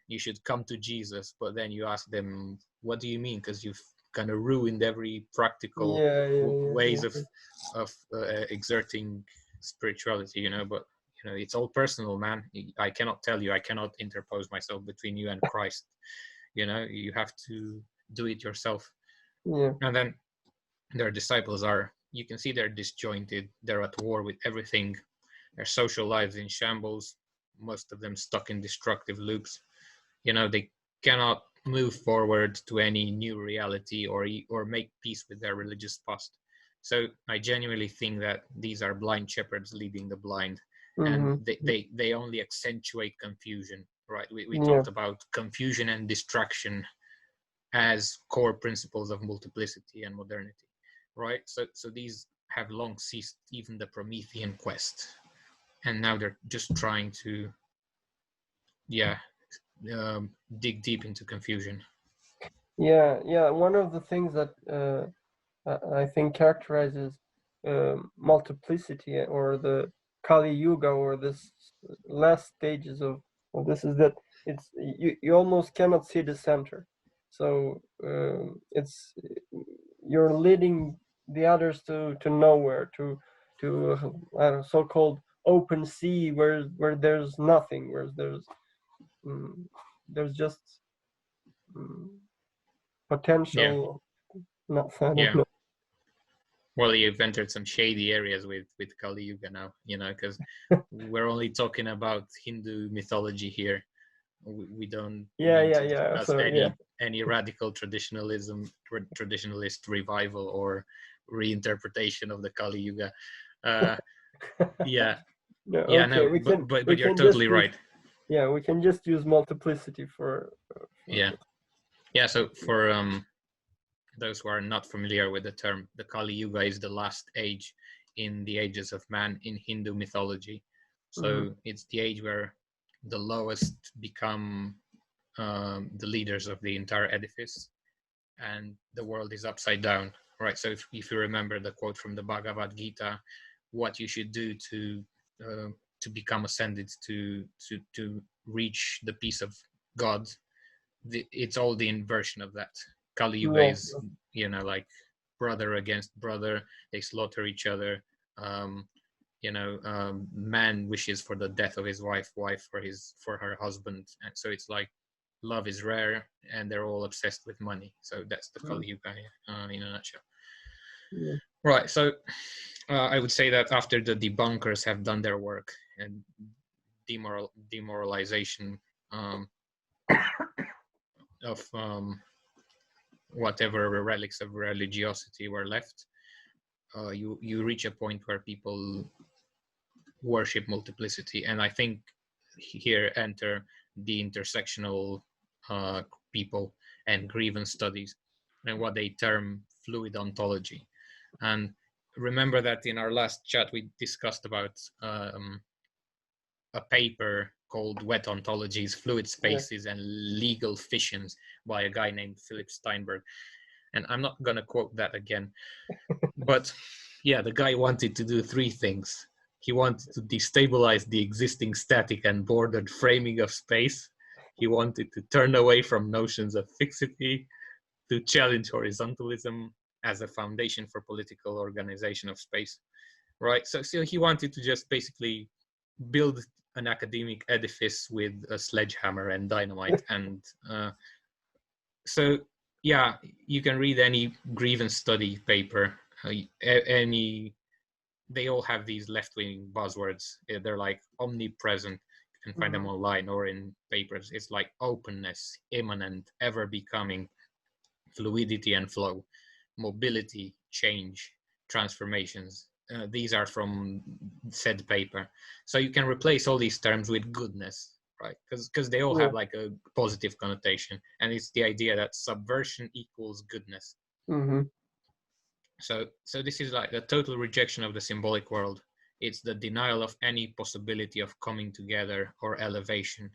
you should come to Jesus. But then you ask them, what do you mean? Because you've kind of ruined every practical ways of exerting spirituality, but it's all personal, man. I cannot tell you, I cannot interpose myself between you and Christ. You have to do it yourself. And then their disciples you can see they're disjointed. They're at war with everything. Their social lives in shambles, most of them stuck in destructive loops. They cannot move forward to any new reality or make peace with their religious past. So I genuinely think that these are blind shepherds leading the blind, and they only accentuate confusion, right? We talked about confusion and distraction as core principles of multiplicity and modernity, right? So these have long ceased even the Promethean quest, and now they're just trying to dig deep into confusion. One of the things that I think characterizes multiplicity, or the Kali Yuga, or this last stages of this, is that it's you almost cannot see the center. So it's you're leading the others to nowhere, to so-called open sea, where there's nothing, where there's just potential. Know. Well, you've entered some shady areas with Kali Yuga now, because we're only talking about Hindu mythology here. We don't discuss any radical traditionalist revival or reinterpretation of the Kali Yuga. But you're totally right. We can just use multiplicity for So for those who are not familiar with the term, the Kali Yuga is the last age in the ages of man in Hindu mythology. So it's the age where the lowest become the leaders of the entire edifice, and the world is upside down, right? So if you remember the quote from the Bhagavad Gita, what you should do to become ascended, to reach the peace of God, it's all the inversion of that. Kali Yuga is, you know, like brother against brother, they slaughter each other. Man wishes for the death of his wife for her husband, and so it's like love is rare, and they're all obsessed with money. So that's the Kali Yuga in a nutshell. Yeah. Right. So I would say that after the debunkers have done their work and demoralization of whatever relics of religiosity were left, you reach a point where people worship multiplicity, and I think here enter the intersectional people and grievance studies and what they term fluid ontology. And remember that in our last chat we discussed about a paper called Wet Ontologies, Fluid Spaces and Legal Fissions by a guy named Philip Steinberg. And I'm not going to quote that again, but yeah, the guy wanted to do three things. He wanted to destabilize the existing static and bordered framing of space. He wanted to turn away from notions of fixity, to challenge horizontalism as a foundation for political organization of space, right? So he wanted to just basically build an academic edifice with a sledgehammer and dynamite. And so, yeah, you can read any grievance study paper, they all have these left-wing buzzwords. They're like omnipresent. You can find them online or in papers. It's like openness, immanent, ever becoming, fluidity and flow, mobility, change, transformations. These are from said paper. So you can replace all these terms with goodness, right? Because they all have like a positive connotation. And it's the idea that subversion equals goodness. So this is like the total rejection of the symbolic world. It's the denial of any possibility of coming together or elevation.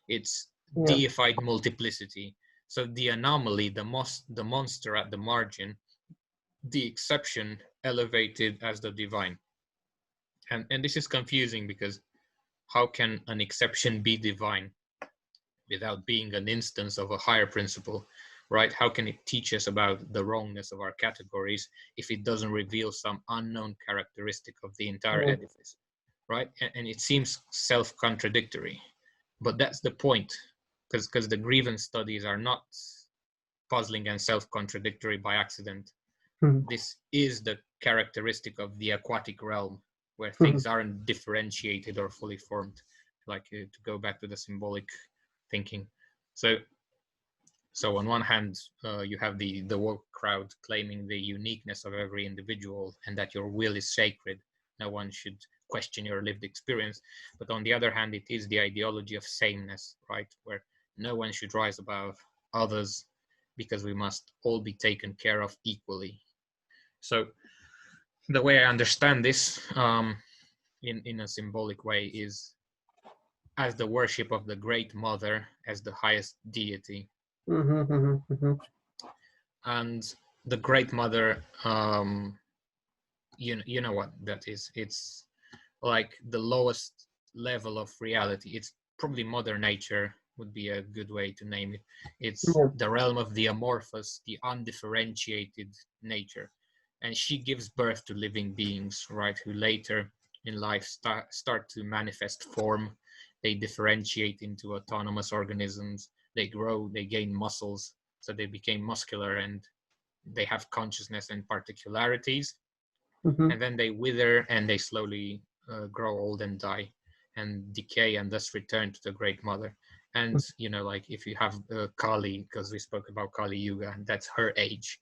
It's deified multiplicity. So the anomaly, the monster at the margin, the exception elevated as the divine. And this is confusing because how can an exception be divine without being an instance of a higher principle, right? How can it teach us about the wrongness of our categories if it doesn't reveal some unknown characteristic of the entire edifice, right? And it seems self-contradictory, but that's the point, because the grievance studies are not puzzling and self-contradictory by accident. This is the characteristic of the aquatic realm, where things aren't differentiated or fully formed, like to go back to the symbolic thinking. So on one hand, you have the woke crowd claiming the uniqueness of every individual and that your will is sacred. No one should question your lived experience. But on the other hand, it is the ideology of sameness, right? Where no one should rise above others because we must all be taken care of equally. So the way I understand this in a symbolic way is as the worship of the Great Mother as the highest deity. And the Great Mother, you know what that is. It's like the lowest level of reality. It's probably Mother Nature would be a good way to name it. It's the realm of the amorphous, the undifferentiated nature. And she gives birth to living beings, right, who later in life start to manifest form. They differentiate into autonomous organisms. They grow, they gain muscles, so they became muscular, and they have consciousness and particularities. And then they wither, and they slowly grow old and die and decay, and thus return to the Great Mother. And, you know, like if you have Kali, because we spoke about Kali Yuga, and that's her age.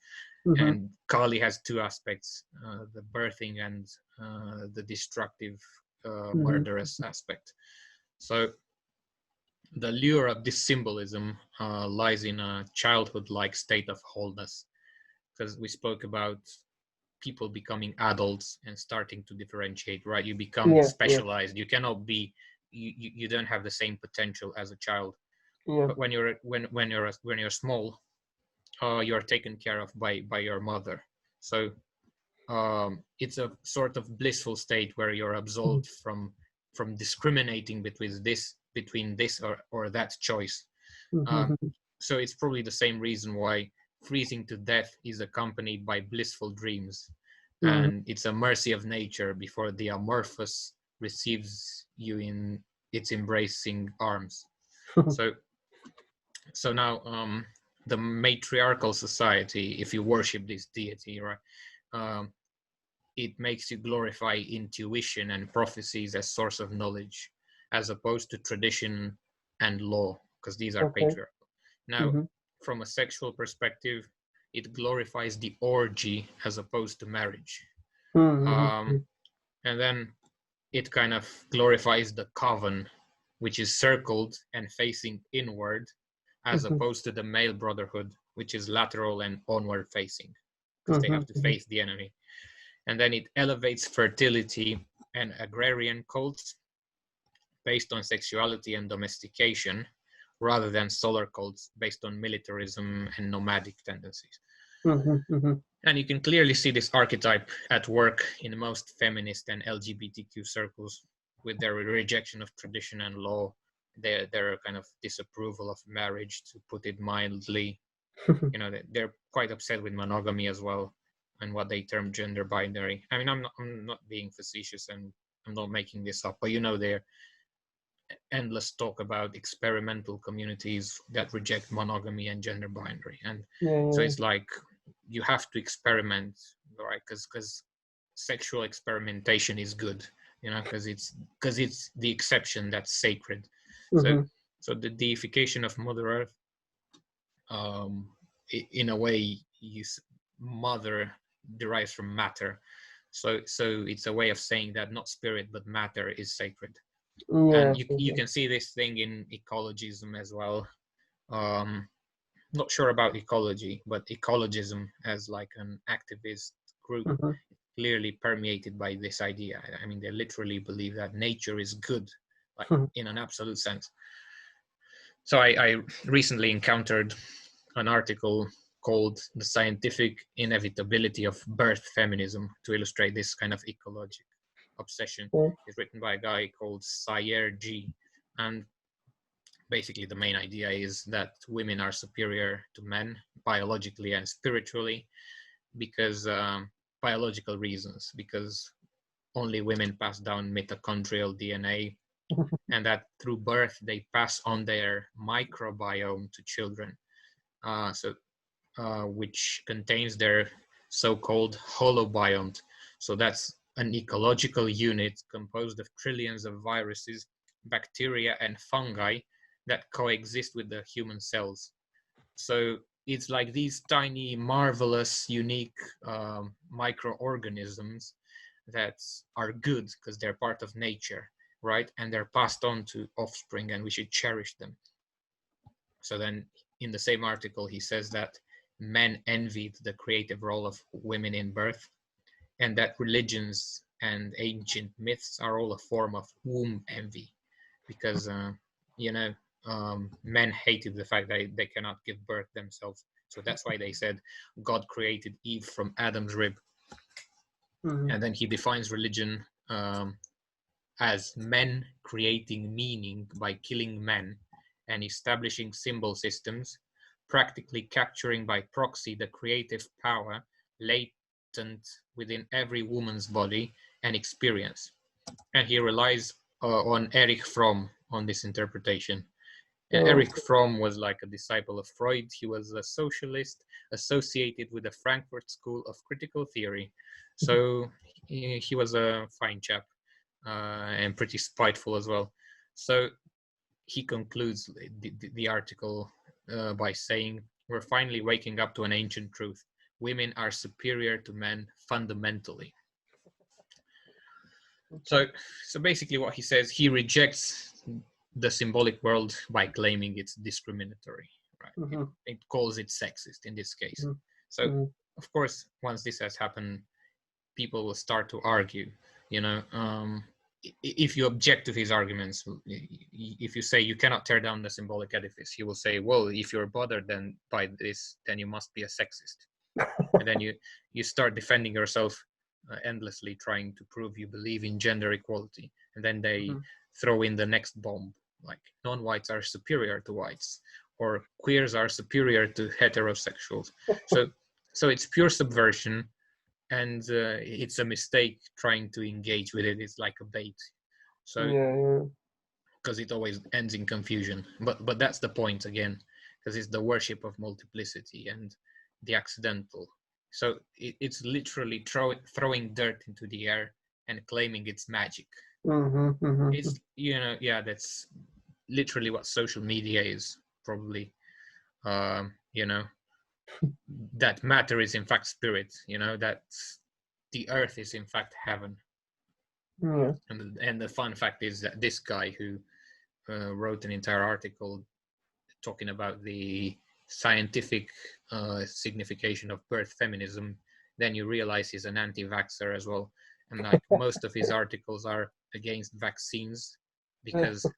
And Kali has two aspects, the birthing and the destructive, murderous aspect. So the lure of this symbolism lies in a childhood-like state of wholeness. because we spoke about people becoming adults and starting to differentiate, right? You become specialized. You cannot be, you don't have the same potential as a child. But when you're small, you're taken care of by your mother. So it's a sort of blissful state where you're absolved from discriminating between this or that choice. So it's probably the same reason why freezing to death is accompanied by blissful dreams, and it's a mercy of nature before the amorphous receives you in its embracing arms. So now the matriarchal society, if you worship this deity, right, it makes you glorify intuition and prophecies as source of knowledge, as opposed to tradition and law, because these are patriarchal. Now, from a sexual perspective, it glorifies the orgy as opposed to marriage. And then it kind of glorifies the coven, which is circled and facing inward, as opposed to the male brotherhood, which is lateral and onward facing, because they have to face the enemy. And then it elevates fertility and agrarian cults based on sexuality and domestication, rather than solar cults based on militarism and nomadic tendencies. And you can clearly see this archetype at work in most feminist and LGBTQ circles, with their rejection of tradition and law, their kind of disapproval of marriage, to put it mildly. You know, they're quite upset with monogamy as well, and what they term gender binary. I mean, I'm not being facetious, and I'm not making this up, but you know, they're endless talk about experimental communities that reject monogamy and gender binary. And so it's like, you have to experiment, right? Because sexual experimentation is good, you know, because it's the exception that's sacred. So the deification of Mother Earth, in a way, mother derives from matter. So it's a way of saying that not spirit but matter is sacred. And you can see this thing in ecologism as well. Not sure about ecology, but ecologism as like an activist group, clearly permeated by this idea. I mean, they literally believe that nature is good, like in an absolute sense. So I recently encountered an article called "The Scientific Inevitability of Birth Feminism" to illustrate this kind of ecologic obsession. It's written by a guy called Sayer G. And basically the main idea is that women are superior to men biologically and spiritually, because biological reasons, because only women pass down mitochondrial DNA, and that through birth they pass on their microbiome to children, which contains their so-called holobiome. So that's an ecological unit composed of trillions of viruses, bacteria, and fungi that coexist with the human cells. So it's like these tiny, marvelous, unique microorganisms that are good because they're part of nature, right? And they're passed on to offspring, and we should cherish them. So then in the same article, he says that men envied the creative role of women in birth, and that religions and ancient myths are all a form of womb envy, because men hated the fact that they cannot give birth themselves. So that's why they said God created Eve from Adam's rib. And then he defines religion as men creating meaning by killing men and establishing symbol systems, practically capturing by proxy the creative power latent within every woman's body and experience. And he relies on Erich Fromm on this interpretation. And Erich Fromm was like a disciple of Freud. He was a socialist associated with the Frankfurt School of Critical Theory. So he was a fine chap and pretty spiteful as well. So he concludes the article by saying, "We're finally waking up to an ancient truth. Women are superior to men fundamentally." So basically what he says, he rejects the symbolic world by claiming it's discriminatory, right? It calls it sexist in this case. So of course, once this has happened, people will start to argue, you know. If you object to his arguments, if you say you cannot tear down the symbolic edifice, he will say, well, if you're bothered then by this, then you must be a sexist. And then you start defending yourself endlessly, trying to prove you believe in gender equality. And then they throw in the next bomb, like non-whites are superior to whites, or queers are superior to heterosexuals. So it's pure subversion. And it's a mistake trying to engage with it. It's like a bait. So because it always ends in confusion. But that's the point again, because it's the worship of multiplicity and the accidental. So it's literally throwing dirt into the air and claiming it's magic. It's, you know, yeah, that's literally what social media is, probably. You know, that matter is in fact spirit, you know, that the earth is in fact heaven. And the fun fact is that this guy who wrote an entire article talking about the scientific signification of birth feminism, then you realize he's an anti-vaxxer as well. And like most of his articles are against vaccines, because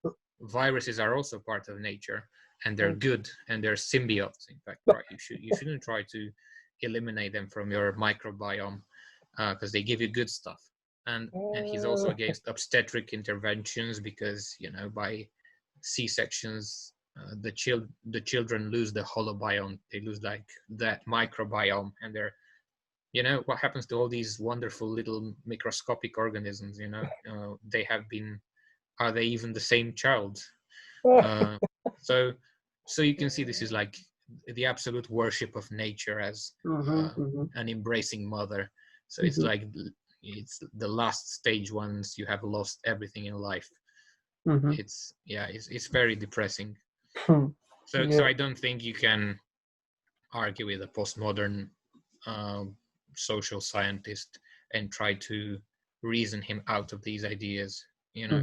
viruses are also part of nature, and they're good, and they're symbiotes. In fact, right? You shouldn't try to eliminate them from your microbiome, because they give you good stuff. And he's also against obstetric interventions, because, you know, by C-sections, the children lose the holobiome. They lose like that microbiome, and they're, you know, what happens to all these wonderful little microscopic organisms? You know, they have been. Are they even the same child? So you can see this is like the absolute worship of nature as an embracing mother. So it's like it's the last stage once you have lost everything in life. It's very depressing. So I don't think you can argue with a postmodern social scientist and try to reason him out of these ideas. You know,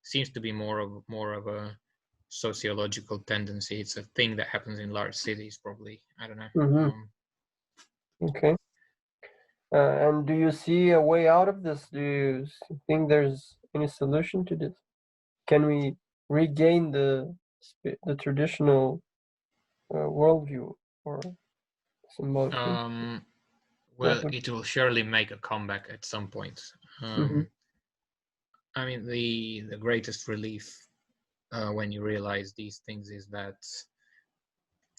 seems to be more of a sociological tendency. It's a thing that happens in large cities, probably. I don't know. Okay. And do you see a way out of this? Do you think there's any solution to this? Can we regain the traditional worldview or symbolic? Well, it will surely make a comeback at some point. I mean, the greatest relief when you realize these things is that,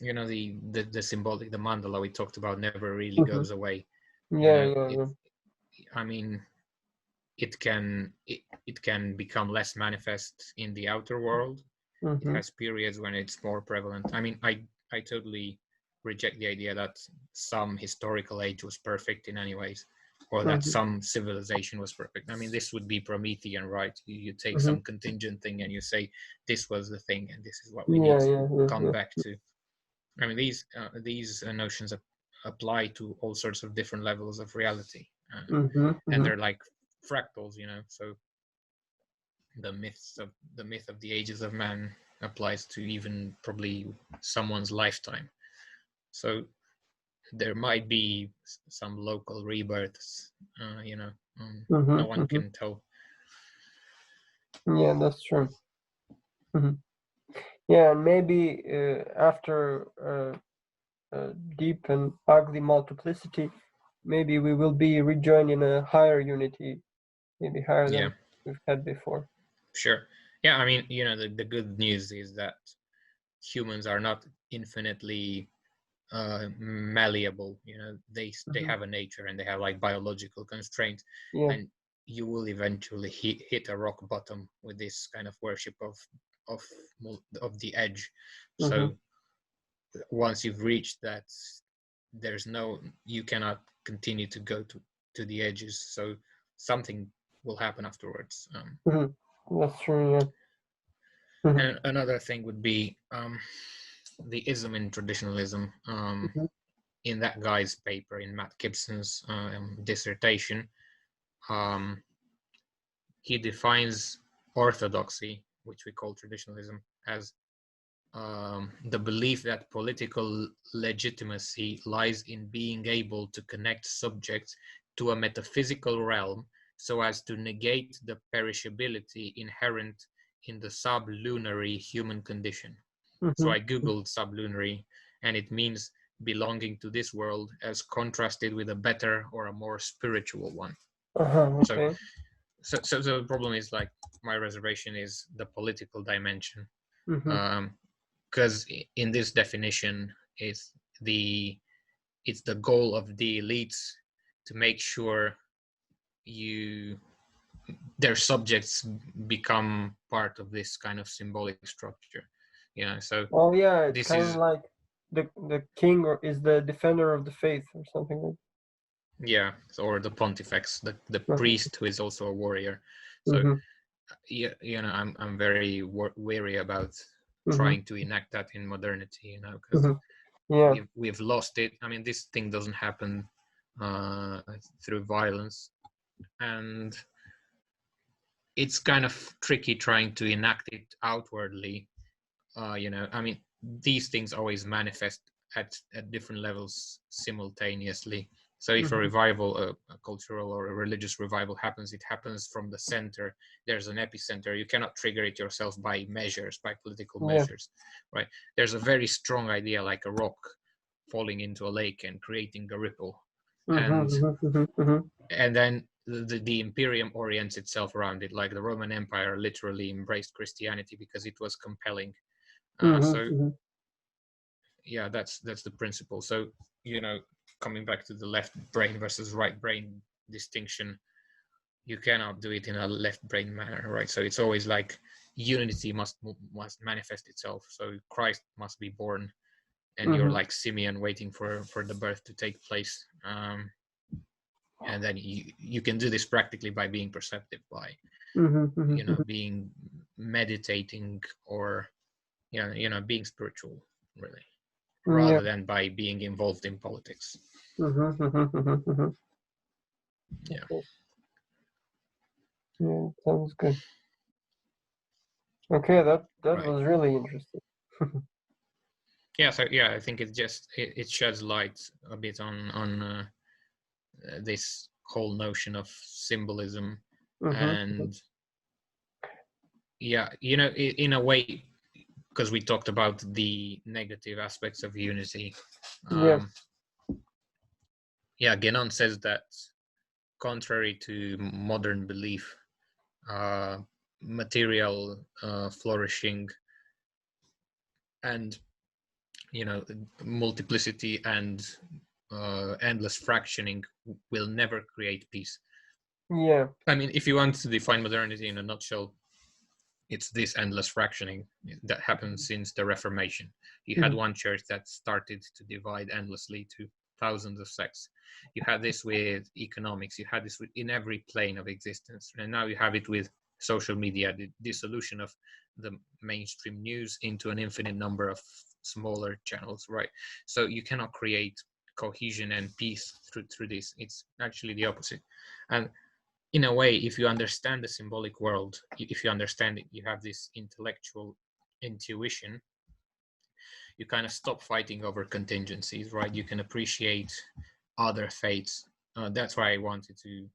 you know, the symbolic, the mandala we talked about never really goes away. I mean, it can become less manifest in the outer world. It has periods when it's more prevalent. I mean, I totally reject the idea that some historical age was perfect in any ways, or that some civilization was perfect. I mean, this would be Promethean, right? You take some contingent thing and you say this was the thing and this is what we need to come back to. I mean, these notions apply to all sorts of different levels of reality, and they're like fractals, you know. So the myth of the ages of man applies to even probably someone's lifetime. So there might be some local rebirths, you know. No one can tell. Yeah, that's true. Yeah, and maybe after deep and ugly multiplicity, maybe we will be rejoining a higher unity, maybe higher than we've had before. Sure. Yeah, I mean, you know, the good news is that humans are not infinitely malleable. You know, they have a nature and they have like biological constraints, and you will eventually hit a rock bottom with this kind of worship of the edge. So once you've reached that, you cannot continue to go to the edges. So something will happen afterwards. That's true. Yeah. And another thing would be the ism in traditionalism. In that guy's paper, in Matt Gibson's dissertation, he defines orthodoxy, which we call traditionalism, as the belief that political legitimacy lies in being able to connect subjects to a metaphysical realm so as to negate the perishability inherent in the sublunary human condition. So I googled sublunary, and it means belonging to this world as contrasted with a better or a more spiritual one. Okay. So the problem is, like, my reservation is the political dimension, because in this definition it's the goal of the elites to make sure their subjects become part of this kind of symbolic structure. So well, yeah, it's this kind is of like the king is the defender of the faith or something like. Yeah, or the pontifex, the priest who is also a warrior. So I'm very wary about trying to enact that in modernity, because we've lost it. I mean, this thing doesn't happen through violence, and it's kind of tricky trying to enact it outwardly. I mean, these things always manifest at different levels simultaneously. So if a revival, a cultural or a religious revival happens, it happens from the center. There's an epicenter. You cannot trigger it yourself by political measures, right? There's a very strong idea, like a rock falling into a lake and creating a ripple. And then the imperium orients itself around it, like the Roman Empire literally embraced Christianity because it was compelling. Yeah, that's the principle. So, coming back to the left brain versus right brain distinction, you cannot do it in a left brain manner, right? So it's always like unity must manifest itself. So Christ must be born, and you're like Simeon waiting for the birth to take place. And then you can do this practically by being perceptive, by being meditating, or being spiritual, really, rather than by being involved in politics. Yeah. Yeah, sounds good. Okay, that was really interesting. So I think it sheds light a bit on this whole notion of symbolism, and in a way, because we talked about the negative aspects of unity. Guénon says that contrary to modern belief, material flourishing and multiplicity and endless fractioning will never create peace. I mean, if you want to define modernity in a nutshell, it's this endless fractioning that happens since the Reformation. You had one church that started to divide endlessly to thousands of sects. You had this with economics. You had this in every plane of existence. And now you have it with social media, the dissolution of the mainstream news into an infinite number of smaller channels, right? So you cannot create cohesion and peace through this. It's actually the opposite. And in a way, if you understand the symbolic world, if you understand it, you have this intellectual intuition, you kind of stop fighting over contingencies, right? You can appreciate other faiths. That's why I wanted to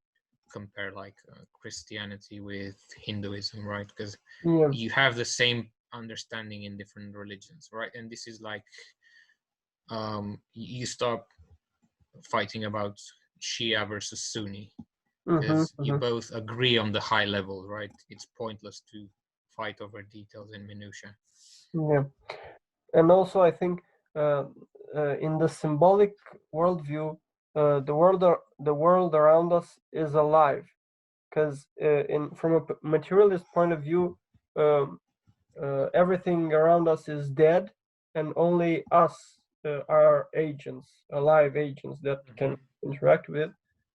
compare like Christianity with Hinduism, right? Because you have the same understanding in different religions, right? And this is like, you stop fighting about Shia versus Sunni, because you both agree on the high level, right? It's pointless to fight over details and minutiae. And also I think in the symbolic worldview, the world around us is alive, because from a materialist point of view, everything around us is dead, and only us are agents, alive agents that can interact with.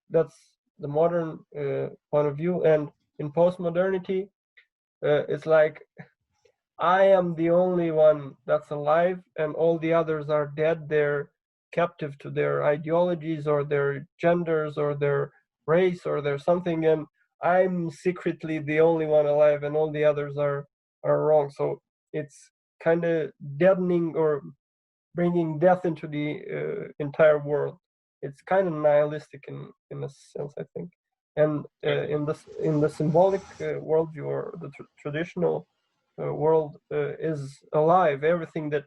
That's the modern point of view. And in postmodernity, it's like I am the only one that's alive, and all the others are dead. They're captive to their ideologies or their genders or their race or their something, and I'm secretly the only one alive, and all the others are wrong. So it's kind of deadening or bringing death into the entire world. It's kind of nihilistic in a sense, I think. And in the symbolic worldview, or the traditional world is alive. Everything that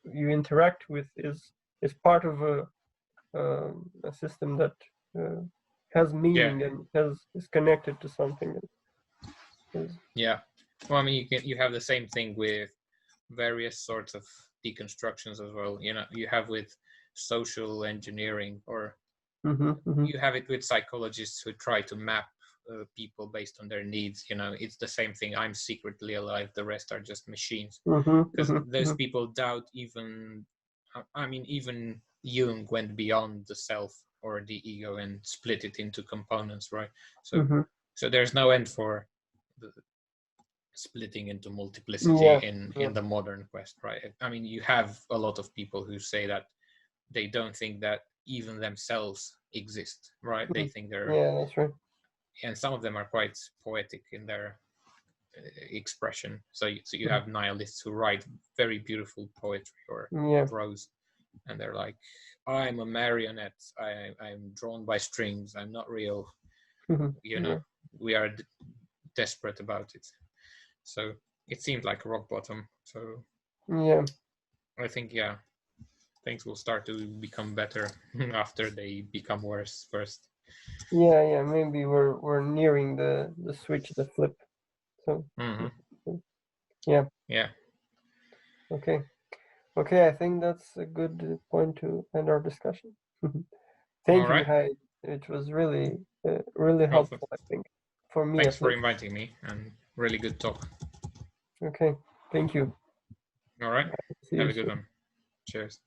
you interact with is part of a system that has meaning and is connected to something. Yeah. Well, I mean, you have the same thing with various sorts of deconstructions as well. You know, you have with social engineering, or you have it with psychologists who try to map people based on their needs. You know, it's the same thing. I'm secretly alive, the rest are just machines. Because those people doubt even, I mean, even Jung went beyond the self or the ego and split it into components, right? So so there's no end for the splitting into multiplicity in the modern quest, right? I mean, you have a lot of people who say that they don't think that even themselves exist, right? They think they're, that's right. and some of them are quite poetic in their expression. So you have nihilists who write very beautiful poetry or prose, and they're like, I'm a marionette, I'm drawn by strings, I'm not real. You know, we are desperate about it. So it seemed like rock bottom. So I think things will start to become better after they become worse first. Maybe we're nearing the switch, the flip. So okay, I think that's a good point to end our discussion. Thank you, Mihai. It was really helpful, I think, for me. Thanks for inviting me, and really good talk. Okay, thank you. All right, have a good one. Cheers.